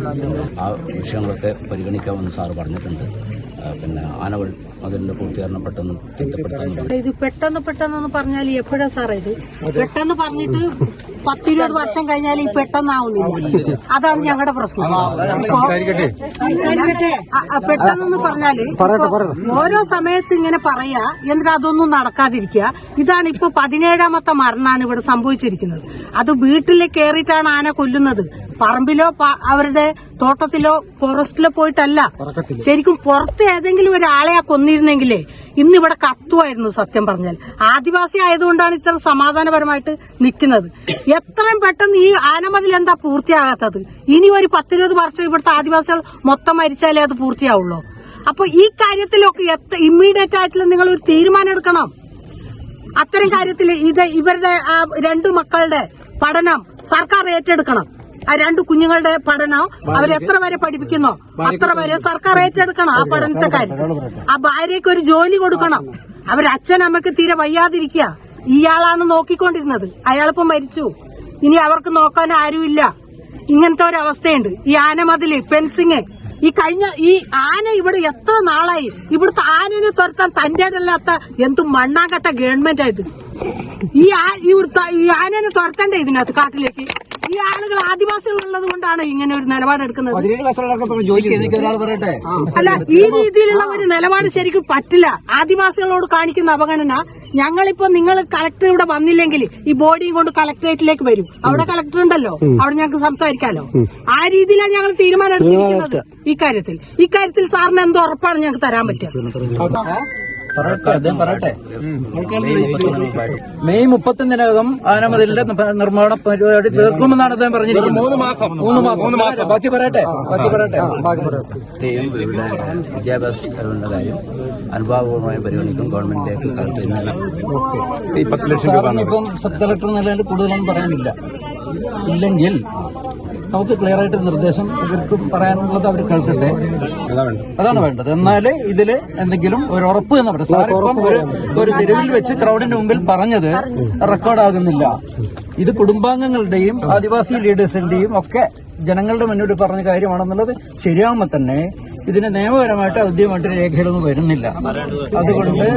ആ വിഷയങ്ങളൊക്കെ പരിഗണിക്കാമെന്ന് സാറ് പറഞ്ഞിട്ടുണ്ട്. പിന്നെ ആനവൾ അതിന്റെ പൂർത്തീകരണം പെട്ടെന്ന് ചിട്ടപ്പെടുത്താൻ. ഇത് പെട്ടെന്ന് പറഞ്ഞാൽ എപ്പോഴാ സാറേ ഇത് പെട്ടെന്ന് പറഞ്ഞിട്ട് 10-20 വർഷം കഴിഞ്ഞാൽ ഈ പെട്ടെന്നാവുന്നില്ല. അതാണ് ഞങ്ങളുടെ പ്രശ്നം. പെട്ടെന്ന് പറഞ്ഞാല് ഓരോ സമയത്ത് ഇങ്ങനെ പറയാ, എന്നിട്ട് അതൊന്നും നടക്കാതിരിക്കുക. ഇതാണ് ഇപ്പൊ 17ാമത്തെ മരണമാണ് ഇവിടെ സംഭവിച്ചിരിക്കുന്നത്. അത് വീട്ടിൽ കയറിയിട്ടാണ് ആന കൊല്ലുന്നത്. പറമ്പിലോ അവരുടെ തോട്ടത്തിലോ ഫോറസ്റ്റിലോ പോയിട്ടല്ല. ശരിക്കും പുറത്ത് ഏതെങ്കിലും ഒരാളെ കൊന്നിരുന്നെങ്കിലേ ഇന്നിവിടെ കത്തുമായിരുന്നു. സത്യം പറഞ്ഞാൽ ആദിവാസി ആയതുകൊണ്ടാണ് ഇത്ര സമാധാനപരമായിട്ട് നിൽക്കുന്നത്. എത്രയും പെട്ടെന്ന് ഈ ആനമതിൽ എന്താ പൂർത്തിയാകാത്തത്? ഇനി ഒരു 10-20 വർഷം ഇവിടുത്തെ ആദിവാസികൾ മൊത്തം മരിച്ചാലേ അത് പൂർത്തിയാവുള്ളൂ. അപ്പൊ ഈ കാര്യത്തിലൊക്കെ ഇമ്മീഡിയറ്റ് ആയിട്ടുള്ള നിങ്ങൾ ഒരു തീരുമാനം എടുക്കണം. അത്തരം കാര്യത്തിൽ ഇവരുടെ 2 മക്കളുടെ പഠനം സർക്കാർ ഏറ്റെടുക്കണം. ആ 2 കുഞ്ഞുങ്ങളുടെ പഠനം അവരെത്ര വരെ പഠിപ്പിക്കുന്നോ അത്ര വരെ സർക്കാർ ഏറ്റെടുക്കണം. ആ പഠനത്തെ കാര്യം ആ ഭാര്യയ്ക്ക് ഒരു ജോലി കൊടുക്കണം. അവരച്ഛനമ്മക്ക് തീരെ വയ്യാതിരിക്കുക. ഇയാളാണ് നോക്കിക്കൊണ്ടിരുന്നത്. അയാളിപ്പം മരിച്ചു. ഇനി അവർക്ക് നോക്കാൻ ആരുമില്ല. ഇങ്ങനത്തെ ഒരു അവസ്ഥയുണ്ട്. ഈ ആനമതില് ഫെൻസിങ് ഈ ആന ഇവിടെ എത്ര നാളായി. ഇവിടുത്തെ ആനനെ തുരത്താൻ തന്റെ അല്ലാത്ത എന്തും മണ്ണാങ്കട്ട ഗവൺമെന്റ് ആയത്. ഈ ആനനെ തുരത്തണ്ടേ ഇതിനകത്ത് കാട്ടിലേക്ക്? ഈ ആളുകൾ ആദിവാസികളുള്ളത് കൊണ്ടാണ് ഇങ്ങനെ ഒരു നിലപാടെടുക്കുന്നത്. അല്ല, ഈ രീതിയിലുള്ള ഒരു നിലപാട് ശരിക്കും പറ്റില്ല. ആദിവാസികളോട് കാണിക്കുന്ന അവഗണന. ഞങ്ങളിപ്പോ നിങ്ങൾ കളക്ടർ ഇവിടെ വന്നില്ലെങ്കിൽ ഈ ബോഡിയും കൊണ്ട് കളക്ടറേറ്റിലേക്ക് വരും. അവിടെ കളക്ടർ ഉണ്ടല്ലോ, അവിടെ ഞങ്ങൾക്ക് സംസാരിക്കാമല്ലോ. ആ രീതിയിലാണ് ഞങ്ങൾ തീരുമാനം എടുത്തിരിക്കുന്നത്. ഇക്കാര്യത്തിൽ സാറിന് എന്തോ ഉറപ്പാണ് ഞങ്ങൾക്ക് തരാൻ പറ്റുക? മെയ് 30-നകം ആനമതിലിന്റെ നിർമ്മാണ പരിപാടി തീർക്കുമെന്നാണ് അദ്ദേഹം പറഞ്ഞിരിക്കുന്നത്. 3 മാസം. ബാക്കി പറയട്ടെ. വിദ്യാഭ്യാസ കാര്യം അനുഭാവപൂർവ്വമായി പരിഗണിക്കും. ഗവൺമെന്റിലേക്ക് ഇപ്പം സബ് കളക്ടർ നിലയിൽ കൂടുതലൊന്നും പറയാനില്ല. ഇല്ലെങ്കിൽ നമുക്ക് ക്ലിയർ ആയിട്ട് നിർദ്ദേശം ഇവർക്ക് പറയാനുള്ളത് അവർ കേൾക്കട്ടെ. അതാണ് വേണ്ടത്. എന്നാലേ ഇതില് എന്തെങ്കിലും ഒരു ഉറപ്പ് എന്ന് പറയും. സാറിപ്പം ഒരു തെരുവിൽ വെച്ച് ക്രൗഡിന്റെ മുമ്പിൽ പറഞ്ഞത് റെക്കോർഡാകുന്നില്ല. ഇത് കുടുംബാംഗങ്ങളുടെയും ആദിവാസി ലീഡേഴ്സിന്റെയും ഒക്കെ ജനങ്ങളുടെ മുന്നോട്ട് പറഞ്ഞ കാര്യമാണെന്നുള്ളത് ശരിയാകുമ്പോൾ തന്നെ ഇതിന് നിയമപരമായിട്ട് ഔദ്യോഗികമായിട്ട് രേഖകളൊന്നും വരുന്നില്ല. അതുകൊണ്ട്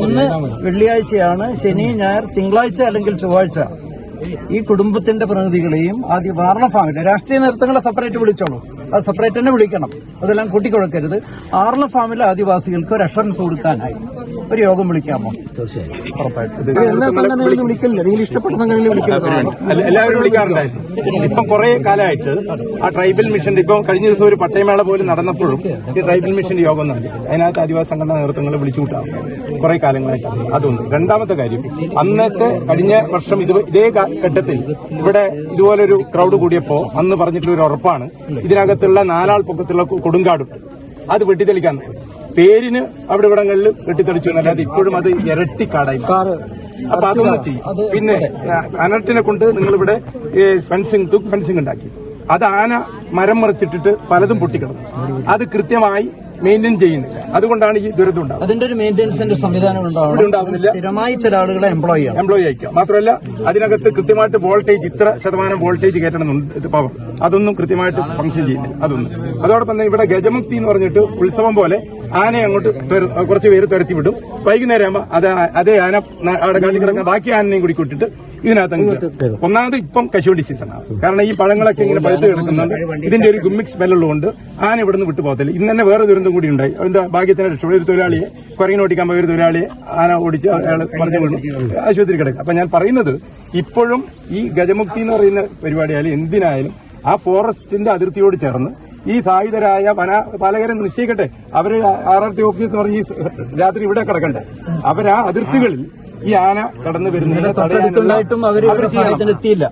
ഇന്ന് വെള്ളിയാഴ്ചയാണ്. ശനി, ഞായർ, തിങ്കളാഴ്ച അല്ലെങ്കിൽ ചൊവ്വാഴ്ച ഈ കുടുംബത്തിന്റെ പ്രതിനിധികളെയും ആദ്യം വാർണ ഫാമിലെ രാഷ്ട്രീയ നേതൃത്വങ്ങളെ സെപ്പറേറ്റ് വിളിച്ചോളൂ. അത് സെപ്പറേറ്റ് തന്നെ വിളിക്കണം. അതെല്ലാം കൂട്ടിക്കൊടുക്കരുത്. ആർണ ഫാമിലെ ആദിവാസികൾക്ക് ഒരു അഷറൻസ് കൊടുക്കാനായി ഒരു യോഗം വിളിക്കാമോ? തീർച്ചയായും. എല്ലാ സംഘടനകളിലും വിളിക്കില്ല. നിങ്ങൾ ഇഷ്ടപ്പെട്ട സംഘടനകളിൽ വിളിക്കില്ല. എല്ലാവരും വിളിക്കാറുണ്ടായിരുന്നു. ഇപ്പം കുറെ കാലമായിട്ട് ആ ട്രൈബൽ മിഷന്റെ ഇപ്പം കഴിഞ്ഞ ദിവസം ഒരു പട്ടയമേള പോലും നടന്നപ്പോഴും ഈ ട്രൈബൽ മിഷന്റെ യോഗം നടത്തി. അതിനകത്ത് ആദിവാസി സംഘടനാ നേതൃത്വങ്ങൾ വിളിച്ചുകൂട്ടാം കുറെ കാലങ്ങളായിട്ട്. അതൊന്ന്. രണ്ടാമത്തെ കാര്യം, അന്നത്തെ കഴിഞ്ഞ വർഷം ഇതേ ഘട്ടത്തിൽ ഇവിടെ ഇതുപോലൊരു ക്രൗഡ് കൂടിയപ്പോ അന്ന് പറഞ്ഞിട്ടുള്ള ഒരു ഉറപ്പാണ്, ഇതിനകത്തുള്ള 4 ആൾ പൊക്കത്തുള്ള കൊടുങ്കാടുണ്ട്, അത് വെട്ടിത്തെളിക്കാൻ. പേരിന് അവിടെ ഇവിടങ്ങളിൽ വെട്ടിത്തെളിച്ചു എന്നല്ലാതെ ഇപ്പോഴും അത് ഇരട്ടിക്കാടായി. അപ്പൊ അതൊന്ന് ചെയ്യും. പിന്നെ അനർട്ടിനെ കൊണ്ട് നിങ്ങളിവിടെ ഫെൻസിംഗ് ഉണ്ടാക്കി. അത് ആന മരം മറിച്ചിട്ടിട്ട് പലതും പൊട്ടിക്കിടന്നു. അത് കൃത്യമായി മെയിൻറ്റെയിൻ ചെയ്യുന്നില്ല. അതുകൊണ്ടാണ് ഈ ദുരിതം ഉണ്ടാകുന്നത്. അതിന്റെ ഒരു മെയിൻ്റെനൻസിന്റെ സംവിധാനം ഉണ്ടാകുന്നില്ല. സ്ഥിരമായി ചില ആളുകളെ എംപ്ലോയി അയക്കാം. മാത്രമല്ല അതിനകത്ത് കൃത്യമായിട്ട് വോൾട്ടേജ് ഇത്ര ശതമാനം വോൾട്ടേജ് കയറ്റണമെന്നുണ്ട് പവർ, അതൊന്നും കൃത്യമായിട്ട് ഫംഗ്ഷൻ ചെയ്യുന്നില്ല. അതോടൊപ്പം തന്നെ ഇവിടെ ഗജമുക്തി എന്ന് പറഞ്ഞിട്ട് ഉത്സവം പോലെ ആനയെ അങ്ങോട്ട് കുറച്ച് പേര് തുരത്തി വിടും. വൈകുന്നേരം ആകുമ്പോൾ അതേ ആന അവിടെ കാട്ടിക്കിടക്കുന്ന ബാക്കി ആനയും കൂടി കൂട്ടിട്ട് ഇതിനകത്ത് ഒന്നാമത് ഇപ്പം കശുവണ്ടി സീസണാണ്. കാരണം ഈ പഴങ്ങളൊക്കെ ഇങ്ങനെ പഴുത്ത് കിടക്കുന്നുണ്ട്. ഇതിന്റെ ഒരു ഗുമ്മിക് സ്മെല്ലുള്ളതുകൊണ്ട് ആന ഇവിടുന്ന് വിട്ടു പോകത്തില്ല. ഇന്ന് തന്നെ വേറെ ദുരന്തം കൂടി ഉണ്ടായി. അതിന്റെ ഭാഗ്യത്തിന് രക്ഷപ്പെട്ട ഒരു തൊഴിലാളിയെ കുരങ്ങിന് ഓടിക്കാൻ പോയ ഒരു തൊഴിലാളിയെ ആന ഓടിച്ച് അയാൾ പറഞ്ഞു വീണു ആശുപത്രി കിടക്കും. അപ്പൊ ഞാൻ പറയുന്നത് ഇപ്പോഴും ഈ ഗജമുക്തി എന്ന് പറയുന്ന പരിപാടിയായാലും എന്തിനായാലും ആ ഫോറസ്റ്റിന്റെ അതിർത്തിയോട് ചേർന്ന് ഈ സായുധരായ വനപാലകരെ നിശ്ചയിക്കട്ടെ. അവര് RRT ഓഫീസ് എന്ന് പറഞ്ഞ് രാത്രി ഇവിടെ കിടക്കണ്ടേ? അവരാ അതിർത്തികളിൽ ഈ ആന കടന്നു വരുന്നതിന് തൊട്ടടുത്തുണ്ടായിട്ടും അവർ സമയത്തിനെത്തിയില്ല.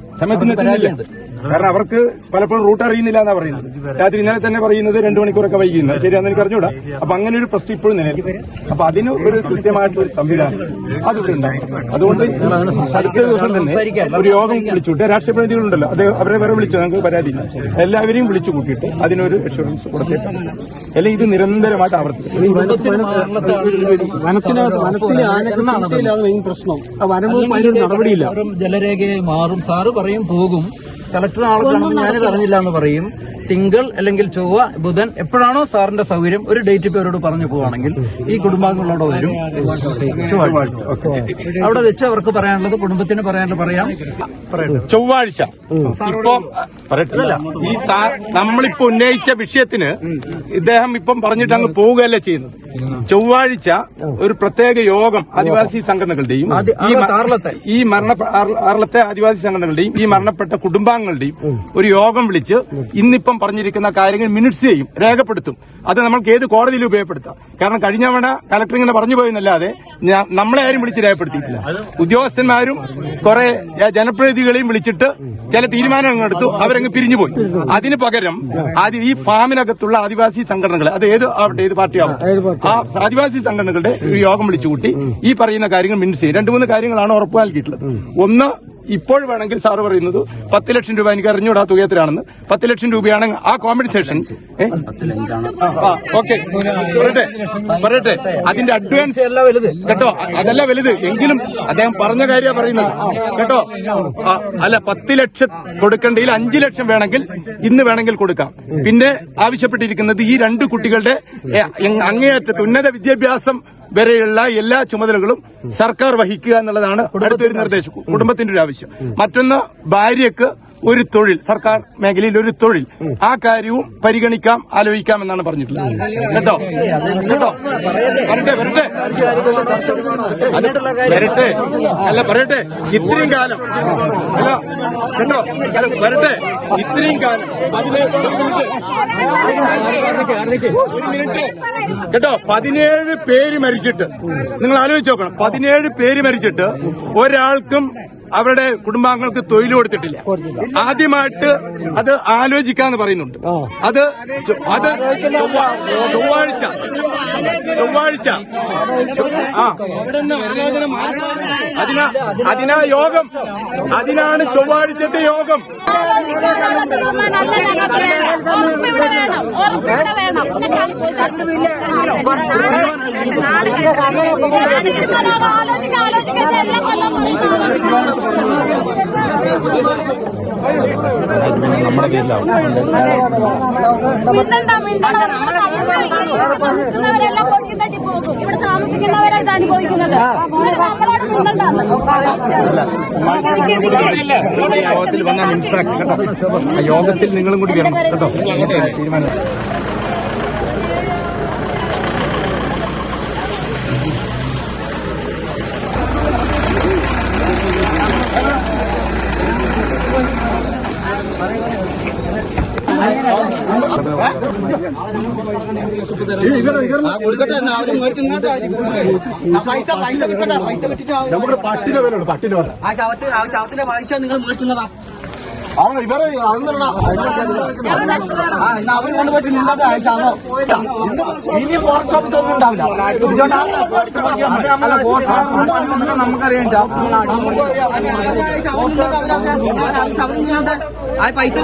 കാരണം അവർക്ക് പലപ്പോഴും റൂട്ട് അറിയുന്നില്ല എന്നാ പറയുന്നത്. രാത്രി ഇന്നലെ തന്നെ പറയുന്നത് 2 മണിക്കൂറൊക്കെ വൈകുന്നത്. ശരിയാണെന്ന് എനിക്ക് അറിഞ്ഞൂടാ. അപ്പൊ അങ്ങനെ ഒരു പ്രശ്നം ഇപ്പോഴും നിലനിൽക്കും. അപ്പൊ അതിന് ഒരു കൃത്യമായിട്ടൊരു സംവിധാനം അതിവിടെ ഉണ്ടാകും. അതുകൊണ്ട് അടുത്ത ദിവസം തന്നെ ഒരു യോഗം വിളിച്ചുകൂട്ടി രാഷ്ട്രീയ പ്രതിനിധികളുണ്ടല്ലോ, അത് അവരെ വരെ വിളിച്ചു, ഞങ്ങൾക്ക് പരാതിയില്ല, എല്ലാവരെയും വിളിച്ചു കൂട്ടിയിട്ട് അതിനൊരു അഷുറൻസ് കൊടുത്തിട്ടാണ്. അല്ലെങ്കിൽ ഇത് നിരന്തരമായിട്ട് ആവർത്തിക്കും. പ്രശ്നം നടപടിയില്ല. ജലരേഖയായി മാറും. സാറ് പറയും പോകും, കളക്ടർ ആളെ കാണുമ്പോൾ ഞാനിത് അറിഞ്ഞില്ല എന്ന് പറയും. തിങ്കൾ അല്ലെങ്കിൽ ചൊവ്വ, ബുധൻ എപ്പോഴാണോ സാറിന്റെ സൗകര്യം ഒരു ഡേറ്റ് പേരോട് പറഞ്ഞു പോവാണെങ്കിൽ ഈ കുടുംബാംഗങ്ങളോട് വരും. അവിടെ വെച്ച് അവർക്ക് പറയാനുള്ളത് കുടുംബത്തിന് പറയാനുള്ളത് പറയാം. ചൊവ്വാഴ്ച ഇപ്പം ഈ നമ്മളിപ്പോ ഉന്നയിച്ച വിഷയത്തിന് ഇദ്ദേഹം ഇപ്പം പറഞ്ഞിട്ട് അങ്ങ് പോവുകയല്ലേ ചെയ്യുന്നത്. ചൊവ്വാഴ്ച ഒരു പ്രത്യേക യോഗം ആദിവാസി സംഘടനകളുടെയും ഈ ആർലത്തെ ആദിവാസി സംഘടനകളുടെയും ഈ മരണപ്പെട്ട കുടുംബാംഗങ്ങളുടെയും ഒരു യോഗം വിളിച്ച് ഇന്നിപ്പം പറഞ്ഞിരിക്കുന്ന കാര്യങ്ങൾ മിനിറ്റ്സ് ചെയ്യും, രേഖപ്പെടുത്തും. അത് നമ്മൾക്ക് ഏത് കോടതിയിൽ ഉപയോഗപ്പെടുത്താം. കാരണം കഴിഞ്ഞ തവണ കലക്ടർ ഇങ്ങനെ പറഞ്ഞു പോയെന്നല്ലാതെ നമ്മളെ ആരും വിളിച്ച് രേഖപ്പെടുത്തിയിട്ടില്ല. ഉദ്യോഗസ്ഥന്മാരും കുറെ ജനപ്രതിനിധികളെയും വിളിച്ചിട്ട് ചില തീരുമാനങ്ങൾ എടുത്തു, അവരങ്ങ് പിരിഞ്ഞുപോയി. അതിന് പകരം ഈ ഫാമിനകത്തുള്ള ആദിവാസി സംഘടനകൾ, അത് ഏത് ആവട്ടെ, ഏത് പാർട്ടി ആവട്ടെ, ആ ആദിവാസി സംഘടനകളുടെ ഒരു യോഗം വിളിച്ചുകൂട്ടി ഈ പറയുന്ന കാര്യങ്ങൾ മിനിറ്റ്സ് ചെയ്യും. 2-3 കാര്യങ്ങളാണ് ഉറപ്പ് നൽകിയിട്ടുള്ളത്. ഒന്ന്, ഇപ്പോൾ വേണമെങ്കിൽ സാറ് പറയുന്നത് 10 ലക്ഷം രൂപ, എനിക്ക് അറിഞ്ഞൂടാ തുക എത്രയാണെന്ന്, 10 ലക്ഷം രൂപയാണ് ആ കോമ്പൻസേഷൻ. ഓക്കെ, പറയട്ടെ, അതിന്റെ അഡ്വാൻസ് കേട്ടോ, അതല്ല വലുത്, എങ്കിലും അദ്ദേഹം പറഞ്ഞ കാര്യമാണ് പറയുന്നത് കേട്ടോ. അല്ല, 10 ലക്ഷം കൊടുക്കേണ്ടതിൽ 5 ലക്ഷം വേണമെങ്കിൽ ഇന്ന് വേണമെങ്കിൽ കൊടുക്കാം. പിന്നെ ആവശ്യപ്പെട്ടിരിക്കുന്നത് ഈ 2 കുട്ടികളുടെ അങ്ങേയറ്റത്ത് ഉന്നത വിദ്യാഭ്യാസം വരെയുള്ള എല്ലാ ചുമതലകളും സർക്കാർ വഹിക്കുക എന്നുള്ളതാണ് അടുത്തൊരു നിർദ്ദേശം, കുടുംബത്തിന്റെ ഒരു ആവശ്യം. മറ്റൊന്ന്, ഭാര്യയ്ക്ക് ഒരു തൊഴിൽ, സർക്കാർ മേഖലയിൽ ഒരു തൊഴിൽ, ആ കാര്യവും പരിഗണിക്കാം, ആലോചിക്കാം എന്നാണ് പറഞ്ഞിട്ടുള്ളത് കേട്ടോ. വരട്ടെ ഇത്രയും കാലം കേട്ടോ, വരട്ടെ ഇത്രയും കാലം. ഒരു മിനിറ്റ് കേട്ടോ. 17 പേര് മരിച്ചിട്ട് നിങ്ങൾ ആലോചിച്ച് നോക്കണം. 17 പേര് മരിച്ചിട്ട് ഒരാൾക്കും അവരുടെ കുടുംബാംഗങ്ങൾക്ക് തൊഴിൽ കൊടുത്തിട്ടില്ല. ആദ്യമായിട്ട് അത് ആലോചിക്കാന്ന് പറയുന്നുണ്ട്. അത് ചൊവ്വാഴ്ച അതിനാ യോഗം, അതിനാണ് ചൊവ്വാഴ്ചത്തെ യോഗം. നമ്മുടെ പേരിലാവും. ഇവിടെ താമസിക്കുന്നവരെ ഇത് അനുഭവിക്കുന്നത്. യോഗത്തിൽ വന്ന മനസ്സിലാക്കി കേട്ടോ. ആ യോഗത്തിൽ നിങ്ങളും കൂടി വരണം കേട്ടോ. തീരുമാനം നമുക്ക് പട്ടിന്റെ വില, പട്ടിന്റെ വില ശവത്തിന്റെ പൈസ നിങ്ങൾ മേടിക്കുന്നതാ. ഇവരെ അവർ കൊണ്ടുപോയിട്ട് നിന്നത് അയച്ചാണോ? ഇനി ഫോറസ്റ്റ് ഓഫീസ് ഒന്നും ഉണ്ടാവില്ല. നമുക്കറിയാം പൈസ